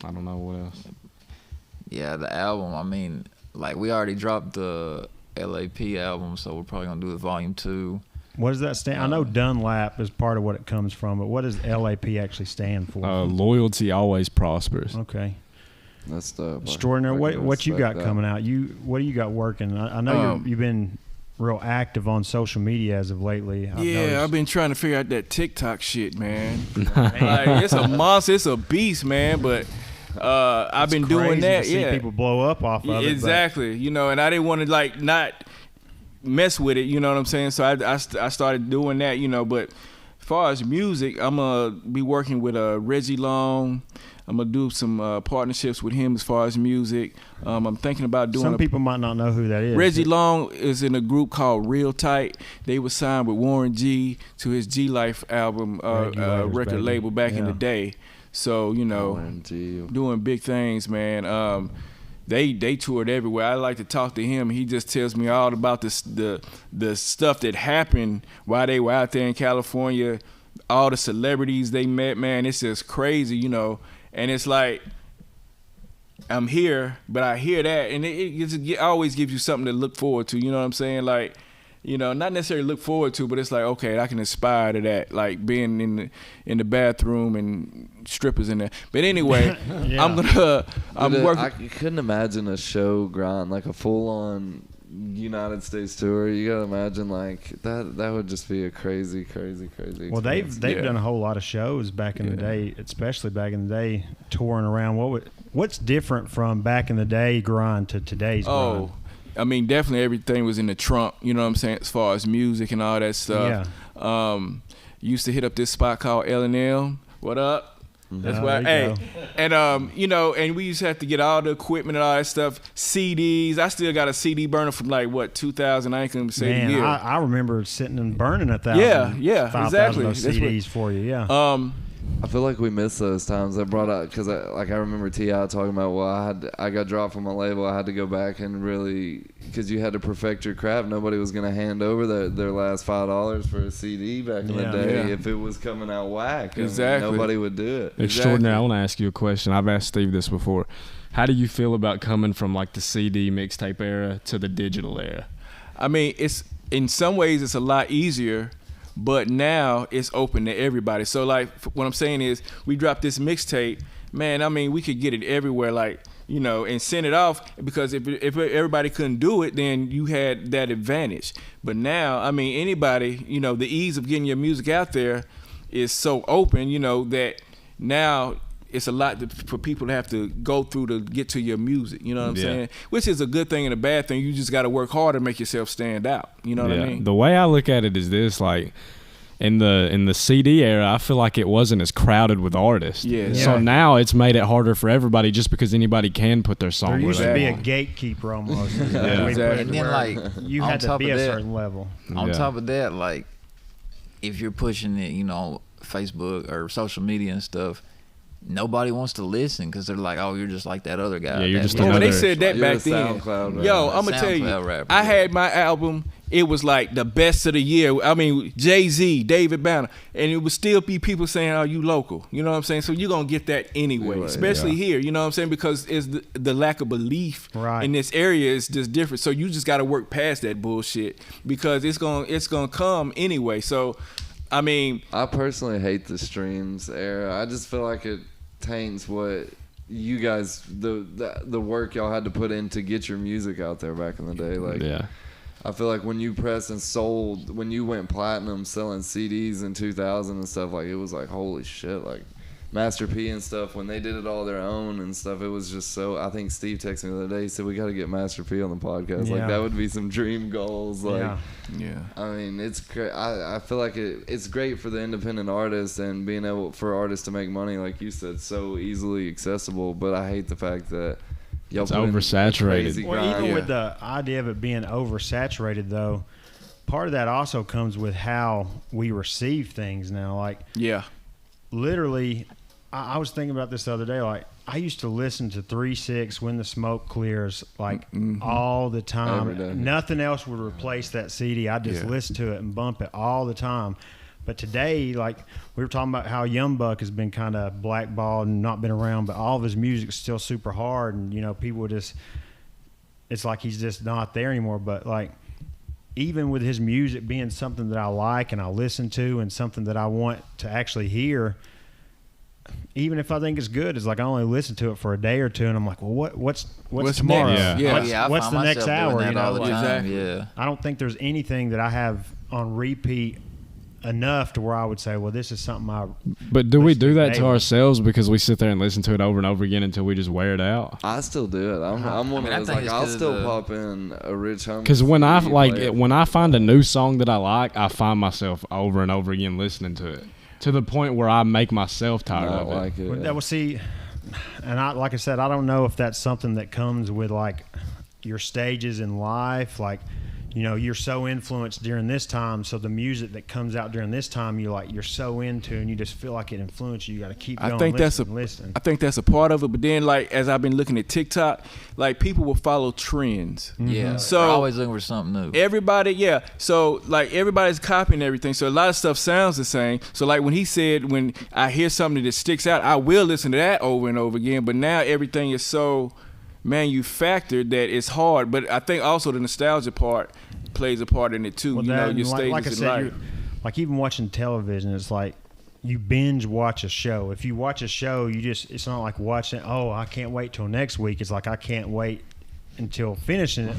don't know what else. Yeah, the album. I mean, like we already dropped the LAP album, so we're probably gonna do the volume 2. What does that stand? I know Dunlap is part of what it comes from, but what does LAP actually stand for? Loyalty always prospers. Okay. That's the Extraordinaire. What you got coming out? What do you got working? I know you've been real active on social media as of lately. I've been trying to figure out that TikTok shit, man. Like, it's a monster, it's a beast, man. But I've been doing that. To see people blow up off of it. Exactly. You know, and I didn't want to like not mess with it. You know what I'm saying? So I started doing that. You know, but as far as music, I'm gonna be working with Reggie Long. I'm gonna do some partnerships with him as far as music. I'm thinking about doing. Some people might not know who that is. Reggie Long is in a group called Real Tight. They were signed with Warren G to his G Life album record label back in the day. So you know, doing big things, man. They toured everywhere. I like to talk to him. He just tells me all about the stuff that happened while they were out there in California. All the celebrities they met, man. It's just crazy, you know. And it's like, I'm here, but I hear that, and it always gives you something to look forward to, you know what I'm saying? Like, you know, not necessarily look forward to, but it's like, okay, I can aspire to that, like being in the bathroom and strippers in there. But anyway, I'm working. I couldn't imagine a show grind, like a full-on United States tour. You gotta imagine like that would just be a crazy well, they've done a whole lot of shows back in the day, especially back in the day, touring around. What's different from back in the day grind to today's grind? I mean, definitely everything was in the trunk, you know what I'm saying, as far as music and all that stuff. Used to hit up this spot called L&L. What up? That's why, and you know, and we used to have to get all the equipment and all that stuff. CDs. I still got a CD burner from like what 2000. I ain't gonna say the year. I remember sitting and burning 1,000. Yeah, 5,000 exactly. of those CDs for you. Yeah. I feel like we miss those times. That brought out because I remember T.I. talking about, well, I got dropped from my label. I had to go back and really, because you had to perfect your craft. Nobody was gonna hand over their last $5 for a CD back in the day if it was coming out whack. Exactly. Nobody would do it. Extraordinaire. I want to ask you a question. I've asked Steve this before. How do you feel about coming from like the CD mixtape era to the digital era? I mean, it's in some ways it's a lot easier. But now it's open to everybody. So like what I'm saying is we dropped this mixtape, man, I mean we could get it everywhere, like, you know, and send it off, because if everybody couldn't do it, then you had that advantage. But now, I mean, anybody, you know, the ease of getting your music out there is so open, you know, that now it's a lot for people to have to go through to get to your music, you know what I'm saying? Which is a good thing and a bad thing. You just got to work hard to make yourself stand out. You know what I mean? The way I look at it is this, like in the CD era, I feel like it wasn't as crowded with artists. So now it's made it harder for everybody just because anybody can put their song. There used to be a gatekeeper almost. Exactly. And then like you had to be a certain level. On top of that, like if you're pushing it, you know, Facebook or social media and stuff, nobody wants to listen because they're like, oh, you're just like that other guy. Yeah, you're just when they said that back then. Yo, I'm going to tell you, rapper, I had my album, it was like the best of the year. I mean, Jay-Z, David Banner, and it would still be people saying, oh, you local. You know what I'm saying? So you're going to get that anyway, especially here. You know what I'm saying? Because it's the lack of belief in this area is just different. So you just got to work past that bullshit because it's gonna come anyway. So, I mean, I personally hate the streams era. I just feel like it taints what you guys the work y'all had to put in to get your music out there back in the day. Like, I feel like when you pressed and sold, when you went platinum selling CDs in 2000 and stuff, like it was like holy shit, like Master P and stuff, when they did it all their own and stuff, it was just so. I think Steve texted me the other day. He said we got to get Master P on the podcast. Yeah. Like that would be some dream goals. Like, Yeah. I mean, it's great. I feel like it's great for the independent artists and being able for artists to make money, like you said, so easily accessible. But I hate the fact that y'all It's put in oversaturated. crazy Well, grind. even with the idea of it being oversaturated, though, part of that also comes with how we receive things now. Like, Yeah. literally, I was thinking about this the other day. Like, I used to listen to 3-6 When the Smoke Clears, like, all the time. Every day. Nothing else would replace that CD. I just listen to it and bump it all the time. But today, like, we were talking about how Young Buck has been kind of blackballed and not been around, but all of his music's still super hard. And, you know, people just, it's like he's just not there anymore. But, like, even with his music being something that I like and I listen to and something that I want to actually hear, even if I think it's good, it's like I only listen to it for a day or two, and I'm like, well, what's tomorrow? next? Yeah. I What's find the next myself doing hour? that You know, all the like, time. Exactly. Yeah. I don't think there's anything that I have on repeat enough to where I would say, well, this is something I. But do we listen do that to daily. ourselves because we sit there and listen to it over and over again until we just wear it out? I still do it. I'm one I of those, think like, it's I'll 'cause still of the- pop in a Rich Homie. Because when I play it. when I find a new song that I like, I find myself over and over again listening to it to the point where I make myself tired not of it. like it. Well, that will see, and like I said, I don't know if that's something that comes with like your stages in life, like. You know, you're so influenced during this time, so the music that comes out during this time, you're so into, and you just feel like it influences you. You got to keep going. I think listen. I think that's a part of it. But then, like, as I've been looking at TikTok, like, people will follow trends. Yeah. So- They're always looking for something new. Everybody, yeah. So, like, everybody's copying everything. So a lot of stuff sounds the same. So, like, when he said, when I hear something that sticks out, I will listen to that over and over again. But now everything is so manufactured that it's hard. But I think also the nostalgia part plays a part in it too. Well, you know, that, your stages like I in said, life. like even watching television, it's like you binge watch a show. If you watch a show, it's not like watching, oh, I can't wait till next week. It's like I can't wait until finishing it.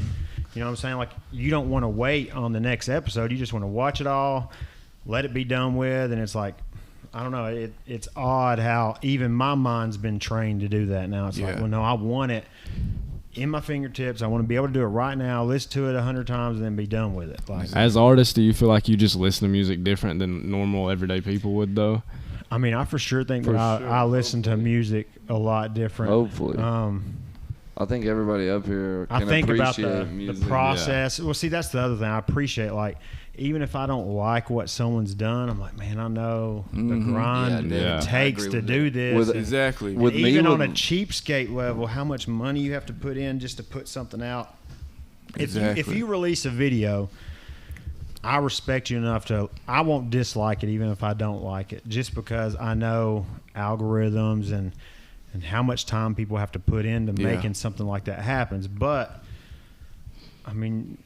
You know what I'm saying? Like, you don't want to wait on the next episode. You just want to watch it all, let it be done with, and it's like, I don't know. It's odd how even my mind's been trained to do that now. It's like, well, no, I want it in my fingertips. I want to be able to do it right now, listen to it 100 times, and then be done with it. Like, As artists, do you feel like you just listen to music different than normal everyday people would, though? I mean, I for sure think that I listen to music a lot different. Hopefully. I think everybody up here can I think about appreciate the music. process. Well, see, that's the other thing. I appreciate, like, even if I don't like what someone's done, I'm like, man, I know the grind Yeah, that it I takes agree to with do it. this. With- and- Exactly. and with me, even on a with- cheapskate level, how much money you have to put in just to put something out. If Exactly. you release a video, I respect you enough I won't dislike it even if I don't like it, just because I know algorithms and how much time people have to put into making something like that happens. But I mean,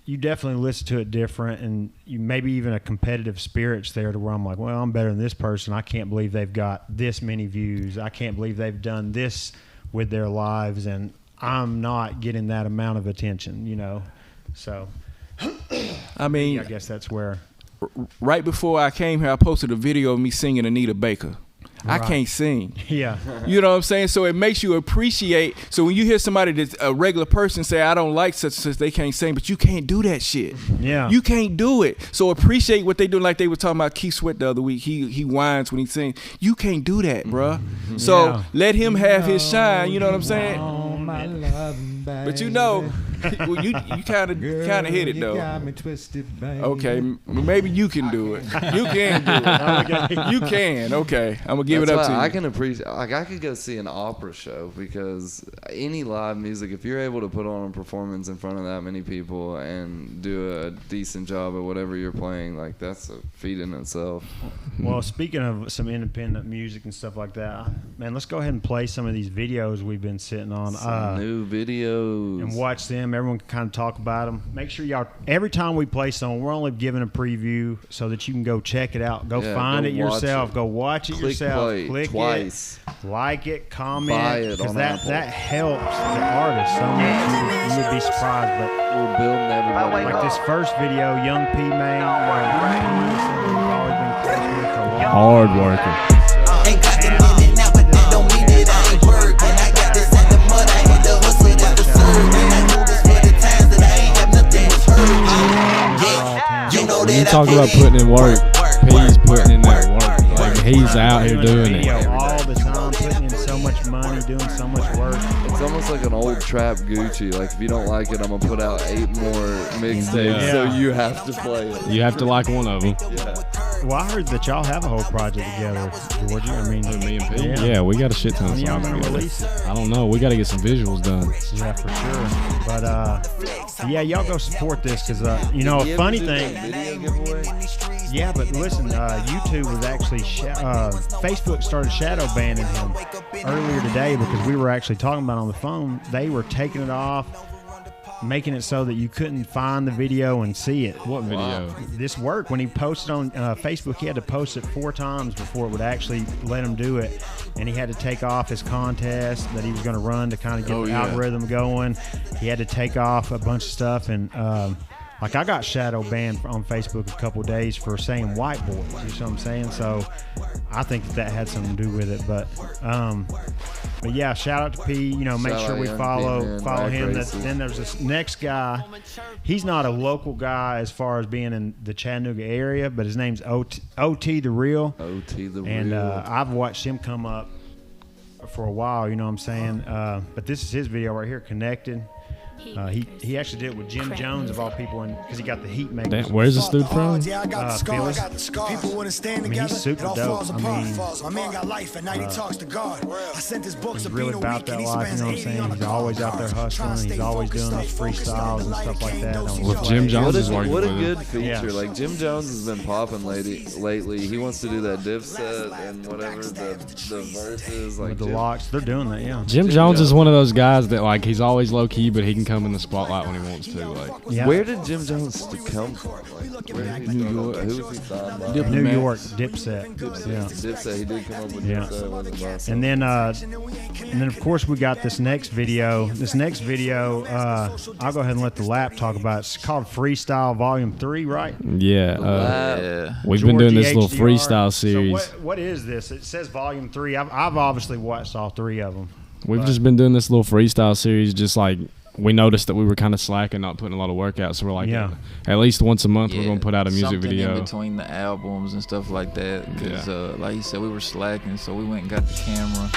you definitely listen to it different, and you maybe even a competitive spirit's there to where I'm like, well, I'm better than this person. I can't believe they've got this many views. I can't believe they've done this with their lives, and I'm not getting that amount of attention, you know. So I mean, I guess that's where. right before I came here, I posted a video of me singing Anita Baker. I Right. can't sing. Yeah. You know what I'm saying? So it makes you appreciate. So when you hear somebody that's a regular person say, I don't like such and such, they can't sing, but you can't do that shit. Yeah. You can't do it. So appreciate what they do. Like they were talking about Keith Sweat the other week. He whines when he sings. You can't do that, bruh. So Yeah. let him have his shine. You know what I'm saying? Oh, my love, But you know, well, you kind of hit it though. You got me twisted, baby. Okay, maybe you can do it. You can do it. You can. Okay, I'm gonna give it up to you. I can appreciate. Like, I could go see an opera show, because any live music, if you're able to put on a performance in front of that many people and do a decent job at whatever you're playing, like, that's a feat in itself. Well, speaking of some independent music and stuff like that, man, let's go ahead and play some of these videos we've been sitting on. Some new videos. And watch them. Everyone can kind of talk about them. Make sure y'all, every time we play something, we're only giving a preview so that you can go check it out. Go find go it watch yourself. it. Go watch it Click yourself. play Click twice. it. Like it. Comment. Buy it Because on that Apple. helps the artist so much. You would be surprised. But We're building everybody like up. this first video, Young P Man, we've always been close with for a long Hard worker. Ain't got the you talk about putting in work. P's putting in that work. Like he's out here doing it all the time, putting in so much money, doing so much work. It's almost like an old trap Gucci. Like if you don't like it, I'm gonna put out 8 more mixtapes, so you have to play it. You have to like one of them. Well, I heard that y'all have a whole project together, Georgie. I mean, Me and P. Yeah, we got a shit ton of when y'all songs gonna together. release it? I don't know. We got to get some visuals done. Yeah, for sure. But yeah, y'all go support this because you know, a funny thing. Video giveaway? Yeah, but listen, YouTube was actually Facebook started shadow banning him earlier today because we were actually talking about it on the phone. They were taking it off, making it so that you couldn't find the video and see it. What video? This work when he posted on Facebook, he had to post it 4 times before it would actually let him do it, and he had to take off his contest that he was going to run to kind of get the algorithm going. He had to take off a bunch of stuff, and like I got shadow banned on Facebook a couple days for saying white boys. You know what I'm saying? So I think that had something to do with it. But yeah, shout out to P. You know, make Shout sure out we Young follow P, man. him. Racist. Then there's this next guy. He's not a local guy as far as being in the Chattanooga area, but his name's OT the Real. OT the And Real. I've watched him come up for a while. You know what I'm saying? But this is his video right here, Connected. He actually did it with Jim Jones of all people, because he got the Heat makers. Damn, where's this dude from? Philly. I mean, he's super dope. I mean, he's really about that life. You know what I'm saying? He's always out there hustling. He's always doing those freestyles and stuff like that. With Jim Jones is working What a with him. good feature. Like Jim Jones has been popping lately. He wants to do that Dipset and whatever the verses like With the Jim- locks, they're doing that. Yeah. Jim Jones is one of those guys that like he's always low key, but he can come in the spotlight when he wants to. Like Yeah. Where did Jim Jones come from? Like, where did he New start York. off? Who was he signed by? New Diplomat. York, Dipset. Yeah. Dipset. He did come up with Yeah. Dipset. Wasn't last And then of course we got this next video. I'll go ahead and let the lap talk about it. It's called Freestyle Volume 3, right? yeah, Yeah. we've been doing this Georgie little HDR. freestyle series. So what is this? It says Volume 3. I've obviously watched all 3 of them. We've just been doing this little freestyle series, just like we noticed that we were kind of slacking, not putting a lot of work out. So we're like, Yeah. at least once a month we're Yeah, gonna put out a music something video. in between the albums and stuff like that. Because, like you said, we were slacking, so we went and got the camera.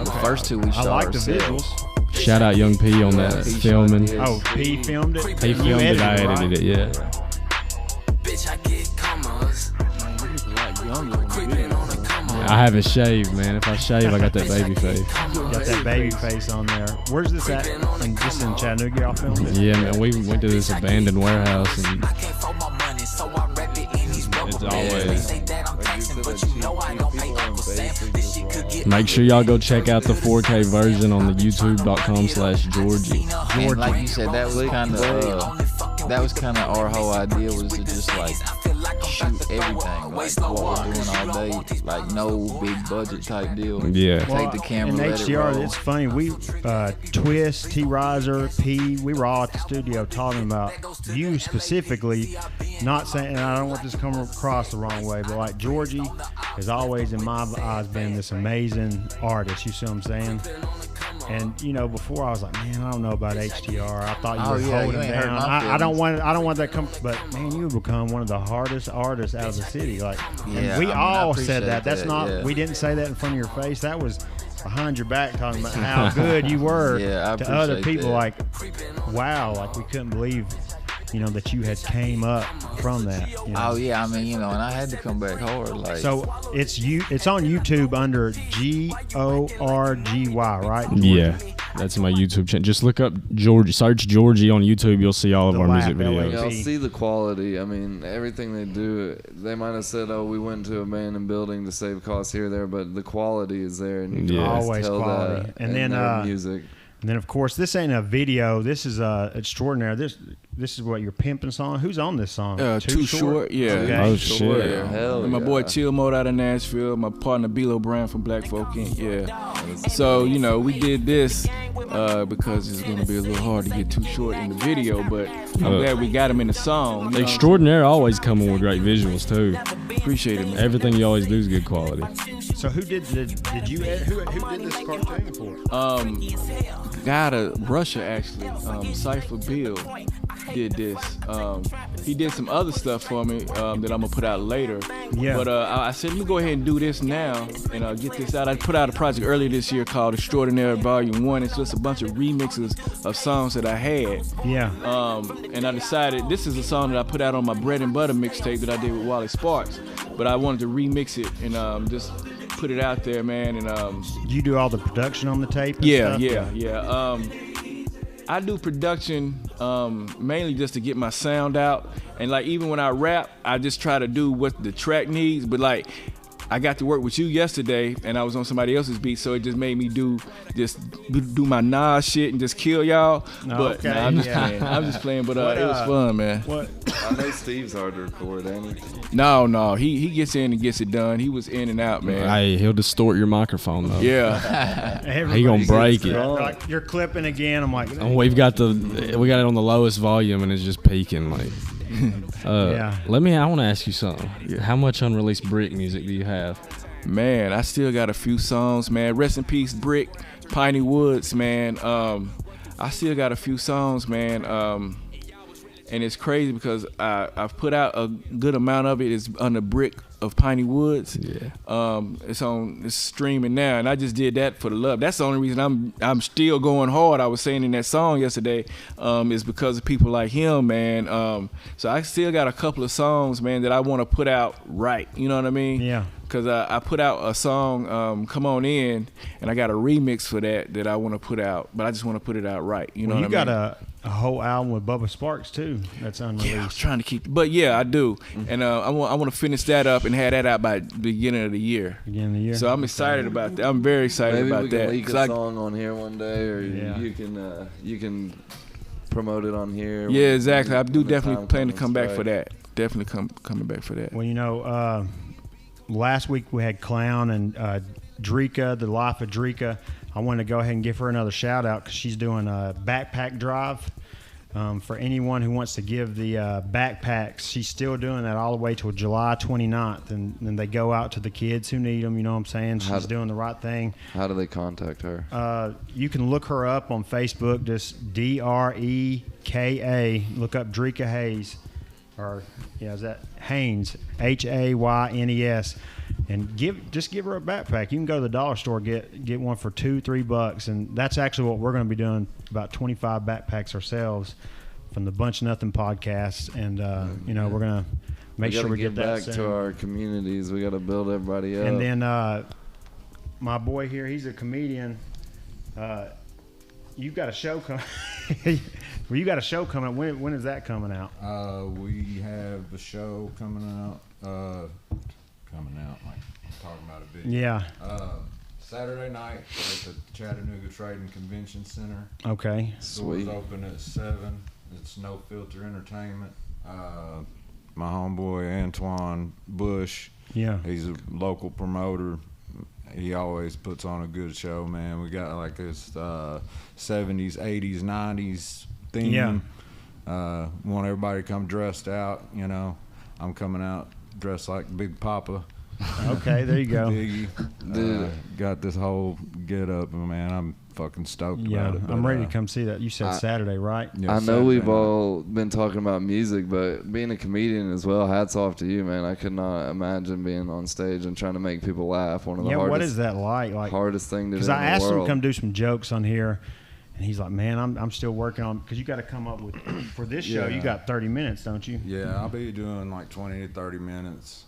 The first 2 we I shot like the ourselves. visuals. Shout out Young P on that P shot filming. his. Oh, P filmed it? He You filmed it, I right? edited it. Yeah. Bitch, I get commas. I haven't shaved, man. If I shave, I got that baby face. Got that baby face on there. Where's this at? Just in Chattanooga, y'all filmed it? Yeah, man. We went to this abandoned warehouse, and it's always. Make sure y'all go check out the 4K version on the youtube.com/Georgie. And like you said, that was kind of our whole idea, was to just like shoot everything, like what we're doing all day, like no big budget type deal. Yeah. Take the camera, in let it HDR, roll. it's funny. We Twist, T Riser, P, we were all at the studio talking about you specifically. Not saying, and I don't want this to come across the wrong way, but like Georgie has always, in my eyes, been this amazing artist. You see what I'm saying? And you know, before I was like, man, I don't know about HDR. I thought you were holding you ain't hurt down. my I don't want that come. But man, you have become one of the hardest artists out of the city. Like, and Yeah, we I mean, I all appreciate said that. That's that, not. yeah. We didn't say that in front of your face. That was behind your back, talking about how good you were Yeah, I to other appreciate people. that. Like, wow, like we couldn't believe, you know, that you had came up from that. You know? Oh yeah, I mean, you know, and I had to come back hard. Like, So it's on YouTube under GORGY, right? Yeah, that's my YouTube channel. Just look up Georgie. Search Georgie on YouTube. You'll see all of The our lap, music videos. LA. Y'all see the quality. I mean, everything they do. They might have said, "Oh, we went to a abandoned building to save costs here or there,but the quality is there, and you can Yeah. Always tell quality. that And in then, their music." And then, of course, this ain't a video. This is Extraordinaire. This is what your pimping song. Who's on this song? Too Short, yeah. Okay. Oh Sure, shit! hell And my yeah. boy Chill Mode out of Nashville, my partner Bilo Brown from Black Folk Inc. Yeah. So, you know, we did this because it's going to be a little hard to get Too Short in the video, but I'm glad we got him in the song. You know? Extraordinaire always coming with great visuals too. Appreciate it, man. Everything you always do is good quality. So who did you who did this cartoon for? Guy out of Russia, actually, Cypher Bill. did this. He did some other stuff for me that I'm gonna put out later. Yeah. But I said, let me go ahead and do this now and get this out. I put out a project earlier this year called Extraordinaire Volume 1. It's just a bunch of remixes of songs that I had. Yeah. And I decided this is a song that I put out on my Bread and Butter mixtape that I did with Wally Sparks. But I wanted to remix it and just put it out there, man. And you do all the production on the tape? And yeah, stuff? yeah. I do production mainly just to get my sound out, and like even when I rap, I just try to do what the track needs. But like, I got to work with you yesterday, and I was on somebody else's beat, so it just made me do my Nas shit and just kill y'all. But Okay, I'm just yeah. playing. I'm just playing. But What, it was fun, man. What? I know Steve's hard to record, ain't he? No, he gets in and gets it done. He was in and out, man. Hey, he'll distort your microphone though. Yeah. He gonna break it. Like, you're clipping again. I'm like, And we got it on the lowest volume and it's just peaking like. Yeah. I want to ask you something. How much unreleased Brick music do you have? Man, I still got a few songs, man. Rest in peace, Brick, Piney Woods, man. I still got a few songs, man. And it's crazy because I've put out a good amount of it is on the Brick of Piney Woods. Yeah. It's streaming now, and I just did that for the love. That's the only reason I'm still going hard. I was saying in that song yesterday, is because of people like him, man. So I still got a couple of songs, man, that I want to put out right. You know what I mean? Yeah. Because I put out a song, Come On In, and I got a remix for that I want to put out, but I just want to put it out right. You know Well, what you I mean? got a whole album with Bubba Sparks too. That's unreleased. Yeah, I was trying to keep, but yeah, I do, and I want to finish that up and have that out by the beginning of the year. Beginning of the year. So I'm excited about that. I'm very excited Maybe about we can that. leak 'Cause a I- song on here one day, or Yeah. you can promote it on here. yeah, exactly. I do when the definitely time plan to comes, come back for right? that. Definitely coming back for that. Well, last week we had Clown and Drika, the life of Drika. I wanted to go ahead and give her another shout out because she's doing a backpack drive. For anyone who wants to give the backpacks, she's still doing that all the way till July 29th, and then they go out to the kids who need them. You know what I'm saying? She's doing the right thing. How do they contact her? You can look her up on Facebook, just Dreka. Look up Drika Hayes, or is that Haynes? Haynes, and give her a backpack. You can go to the dollar store, get one for $2-3, and that's actually what we're going to be doing. About 25 backpacks ourselves from the Bunch Nothing podcast, and we're going to make sure we get that back soon. to our communities. We got to build everybody up. And then my boy here, he's a comedian. You've got a show coming. Well, you got a show coming. When is that coming out? We have a show coming out. Like I'm talking about a video. Yeah. Saturday night at the Chattanooga Trading Convention Center. Okay. Sweet. Doors open at 7. It's No Filter Entertainment. My homeboy Antoine Bush. Yeah. He's a local promoter. He always puts on a good show, man. We got like this 70s, 80s, 90s theme. Yeah. Want everybody to come dressed out, I'm coming out dressed like Big Papa. Okay, there you go. Biggie. Got this whole get up, man. I'm fucking stoked Yeah, about it. I'm ready to come see that. You said Saturday, right? Yeah, I know Saturday we've night. all been talking about music, but being a comedian as well, hats off to you, man. I could not imagine being on stage and trying to make people laugh. One of the What is that like? hardest thing to do Because in I the asked him world. to come do some jokes on here, and he's like, "Man, I'm still working on because you got to come up with for this show. Yeah. You got 30 minutes, don't you? Yeah, I'll be doing like 20 to 30 minutes.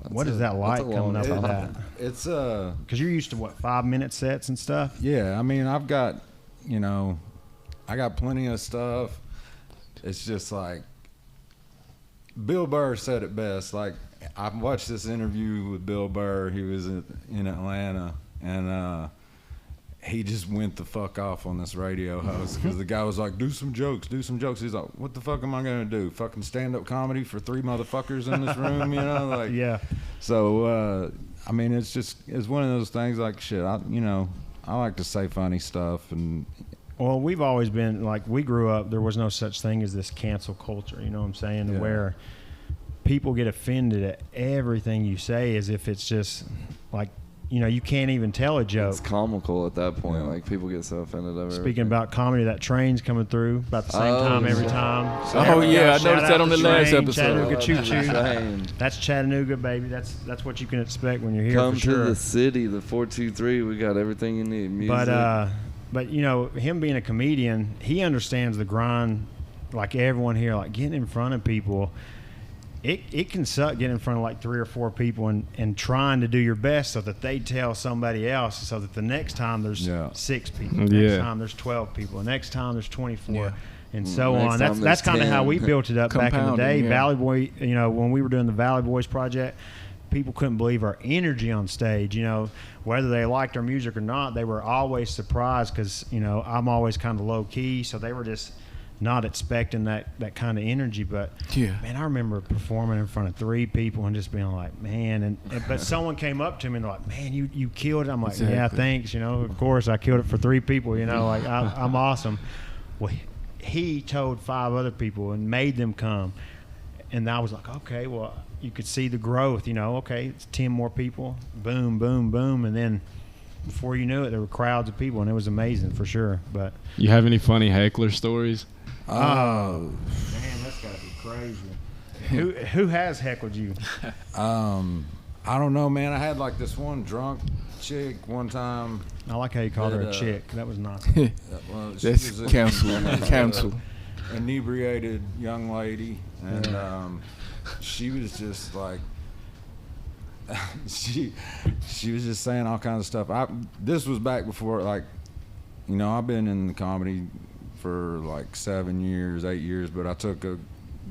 What is that like coming up with that? It's Because you're used to 5-minute sets and stuff. yeah. I mean, I've got I got plenty of stuff. It's just like Bill Burr said it best. Like I watched this interview with Bill Burr. He was in Atlanta, and he just went the fuck off on this radio host because the guy was like, do some jokes. He's like, what the fuck am I gonna do? Fucking stand up comedy for 3 motherfuckers in this room, Like, Yeah. So I mean, it's one of those things. Like shit, I like to say funny stuff, and Well, we've always been like we grew up. There was no such thing as this cancel culture. You know what I'm saying? Yeah. Where people get offended at everything you say as if it's just like you can't even tell a joke. It's comical at that point. Like people get so offended over. Speaking about comedy, that train's coming through about the same time every time. So Oh yeah, I noticed that on the last train, episode. Chattanooga Choo Choo. Train. That's Chattanooga, baby. That's what you can expect when you're here. Come for to sure. the city, the 423. We got everything you need. Music. But him being a comedian, he understands the grind. Like everyone here, like getting in front of people. It can suck getting in front of like 3 or 4 people and trying to do your best so that they tell somebody else, so that the next time there's 6 people, next time there's 12 people, the next time there's 24, and so Next on. time That's there's kind of how 10. we built it up back in the day. Compounding, yeah. Valley Boy, when we were doing the Valley Boys project, people couldn't believe our energy on stage. Whether they liked our music or not, they were always surprised because I'm always kind of low key, so they were just not expecting that kind of energy. But man, I remember performing in front of 3 people and just being like, man, but someone came up to me and they're like, man, you killed it. I'm like, yeah, thanks. Of course I killed it for 3 people. Like I'm awesome. Well, he told 5 other people and made them come, and I was like, okay, well, you could see the growth. Okay, it's 10 more people, boom, boom, boom, and then before you knew it, there were crowds of people, and it was amazing for sure. But You have any funny heckler stories? oh man, that's gotta be crazy. Who has heckled you? I don't know, man. I had like this one drunk chick one time. I like how you called her a chick. That was nice. Well, she That's was a- counsel. Inebriated young lady, and she was just like she was just saying all kinds of stuff. This was back before, like, I've been in the comedy for like 7 years, 8 years, but I took a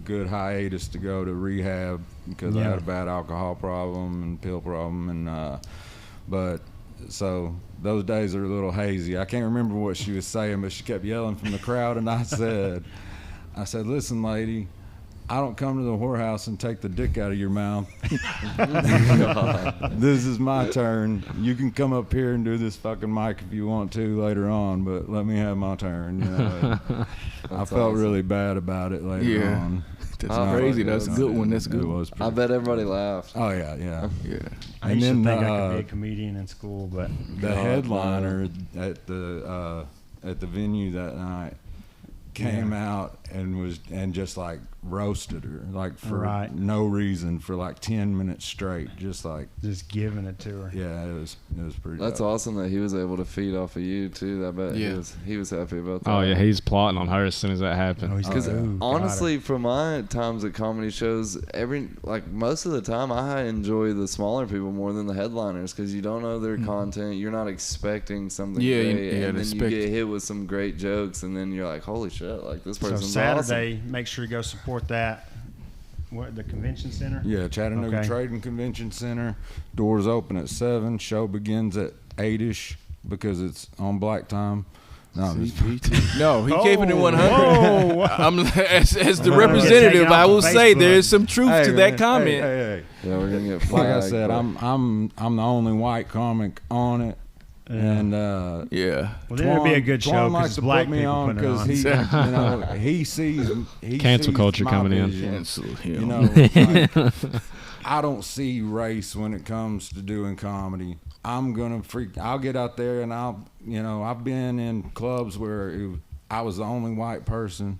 good hiatus to go to rehab because I had a bad alcohol problem and pill problem, and but so those days are a little hazy. I can't remember what she was saying, but she kept yelling from the crowd, and I said, listen, lady, I don't come to the whorehouse and take the dick out of your mouth. This is my turn. You can come up here and do this fucking mic if you want to later on, but let me have my turn. I felt really bad about it later on. That's crazy. That's a good one. That's a good one. I bet everybody laughed. Oh yeah. I used to think I could be a comedian in school, but the headliner at the venue that night came out and just like roasted her, like for no reason, for like 10 minutes straight, just giving it to her. Yeah, it was pretty. That's dope. awesome that he was able to feed off of you too. I bet he was happy about that. Oh yeah, he's plotting on her as soon as that happened. Because honestly, from my times at comedy shows, most of the time, I enjoy the smaller people more than the headliners because you don't know their content. You're not expecting something great, and then you get hit with some great jokes, and then you're like, holy shit, like this person's Saturday, awesome. make sure you go support that. What, the convention center? Yeah, Chattanooga Trade and Convention Center. Doors open at 7. Show begins at 8ish because it's on black time. No, he keeping it 100. I'm as the representative. I will say there is some truth to that comment. Hey. Yeah, we're gonna get flagged. Like I said, I'm the only white comic on it. And well, then it'd be a good show because black put me people on put it because he sees cancel sees culture my coming vision. in. Cancel him. Like, I don't see race when it comes to doing comedy. I'm gonna I'll get out there and I've been in clubs where I was the only white person,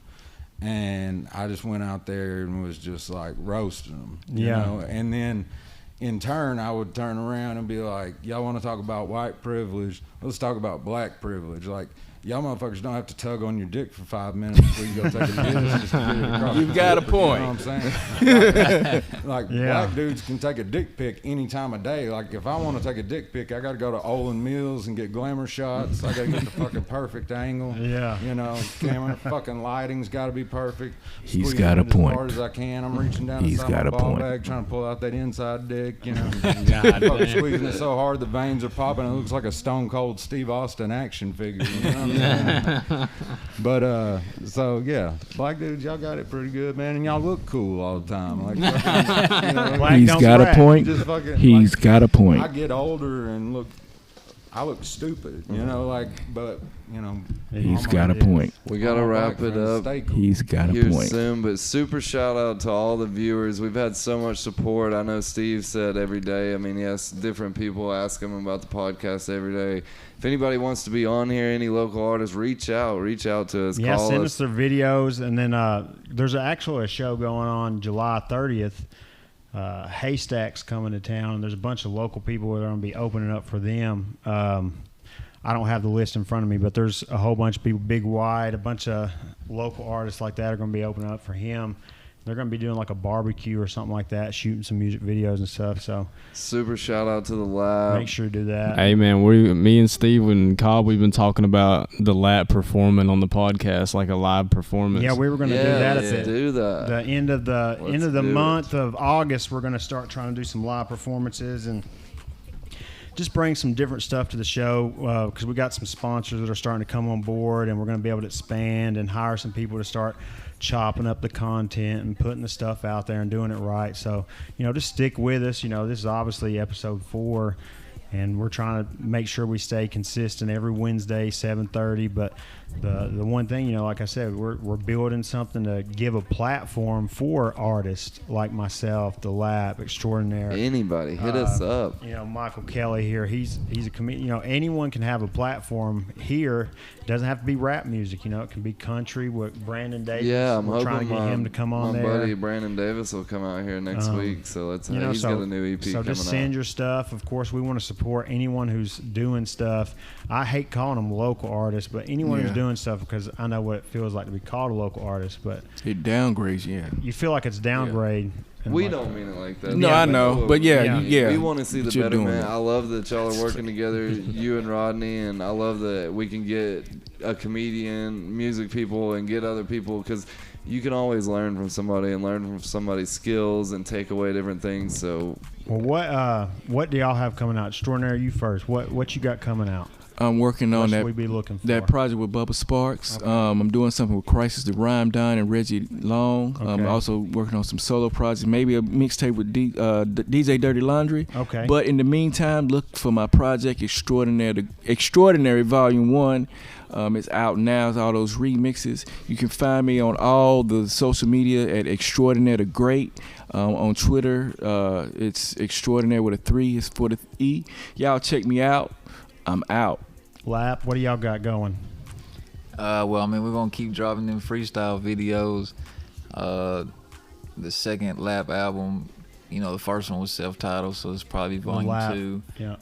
and I just went out there and was just like roasting them. You know? And then in turn, I would turn around and be like, y'all want to talk about white privilege? Let's talk about black privilege. Like, y'all motherfuckers don't have to tug on your dick for 5 minutes before you go take a piss. Just get it across. You've got a point. You know what I'm saying? Black dudes can take a dick pic any time of day. Like, if I want to take a dick pic, I got to go to Olin Mills and get glamour shots. I got to get the fucking perfect angle. Camera fucking lighting's got to be perfect. He's got a point. As hard as I can. I'm reaching down inside my ball bag trying to pull out that inside dick. Fucking squeezing it so hard the veins are popping. It looks like a Stone Cold Steve Austin action figure. You know? But so yeah, black dudes, y'all got it pretty good, man, and y'all look cool all the time. Like, he's got a point. He's got a point. I get older and look I look stupid, you know, like, but, you know. He's got a point. We got to wrap it up He's got a here point. soon, but super shout out to all the viewers. We've had so much support. I know Steve said every day. I mean, yes, different people ask him about the podcast every day. If anybody wants to be on here, any local artists, reach out to us. Yeah, call send us us their videos, and then there's actually a show going on July 30th. Haystack's coming to town, and there's a bunch of local people that are going to be opening up for them. I don't have the list in front of me, but there's a whole bunch of people, Big Wide, a bunch of local artists like that are going to be opening up for him. They're going to be doing like a barbecue or something like that, shooting some music videos and stuff. So super shout out to the lab. Make sure to do that. Hey man, me and Steve and Cobb, we've been talking about the lab performing on the podcast, like a live performance. Yeah, we were going to do that at the end of the month of August. We're going to start trying to do some live performances and just bring some different stuff to the show because we got some sponsors that are starting to come on board, and we're going to be able to expand and hire some people to start chopping up the content and putting the stuff out there and doing it right. So, just stick with us. This is obviously episode 4, and we're trying to make sure we stay consistent every Wednesday, 7:30. But the one thing, like I said, we're building something to give a platform for artists like myself, the Lab, Extraordinaire. Anybody, hit us up. Michael Kelly here. He's a comedian. Anyone can have a platform here. It doesn't have to be rap music. It can be country with Brandon Davis. Yeah, I'm hoping trying to get him to come on there. My buddy Brandon Davis will come out here next week. So he's got a new EP coming out. So just send your stuff. Of course, we want to support anyone who's doing stuff. I hate calling them local artists, but anyone who's doing stuff, because I know what it feels like to be called a local artist, but it downgrades, you feel like it's downgrade. Yeah. We don't mean it like that. No, I know, but yeah. We want to see the betterment. I love that y'all are working together, you and Rodney, and I love that we can get a comedian, music people, and get other people, because you can always learn from somebody and learn from somebody's skills and take away different things. So, well, what do y'all have coming out? Extraordinary, you first. What you got coming out? I'm working on that project with Bubba Sparks. Okay. I'm doing something with Crisis the Rhyme Don and Reggie Long. Okay. I'm also working on some solo projects, maybe a mixtape with DJ Dirty Laundry. Okay. But in the meantime, look for my project Extraordinary Volume 1. It's out now. It's all those remixes. You can find me on all the social media at Extraordinaire the Great. On Twitter, it's Extraordinaire with a 3. It's for the E. Y'all check me out. I'm out. Lap, what do y'all got going? We're going to keep dropping them freestyle videos. The second Lap album, the first one was self-titled, so it's probably volume 2. Yeah.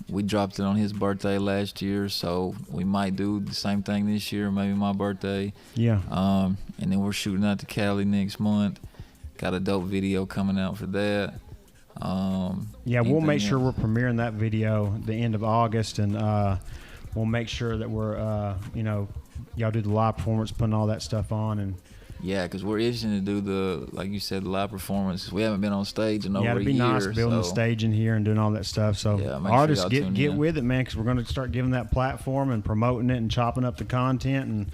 We dropped it on his birthday last year, so we might do the same thing this year, maybe my birthday. Yeah. And then we're shooting out to Cali next month. Got a dope video coming out for that. We'll make sure we're premiering that video the end of August, and we'll make sure that we're y'all do the live performance, putting all that stuff on. And because we're itching to do like you said, the live performance. We haven't been on stage in over a year. It'd be nice building the stage in here and doing all that stuff. So artists, get with it, man, because we're going to start giving that platform and promoting it and chopping up the content and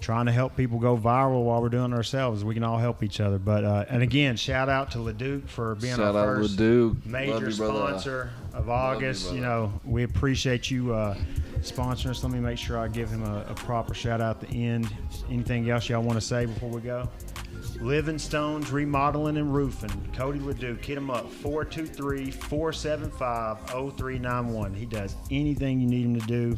trying to help people go viral while we're doing it ourselves. We can all help each other. But and again, shout out to LeDuc for being our first major sponsor of August. We appreciate you sponsoring us. Let me make sure I give him a proper shout out at the end. Anything else y'all want to say before we go? Living Stones Remodeling and Roofing. Cody LeDuc. Hit him up, 423-475-0391. He does anything you need him to do.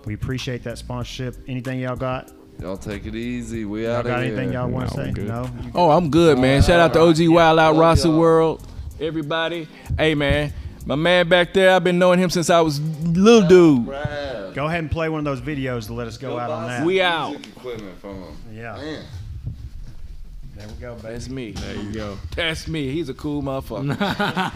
We appreciate that sponsorship. Anything y'all got? Y'all take it easy. We out of here. Got anything y'all want to say? No? Oh, I'm good, man. Shout out to OG Wild Out Rasta World. Everybody. Hey, man. My man back there, I've been knowing him since I was little dude. Go ahead and play one of those videos to let us go out on that. We out. Equipment from him. Yeah. Man. There we go, baby. That's me. There you go. That's me. He's a cool motherfucker.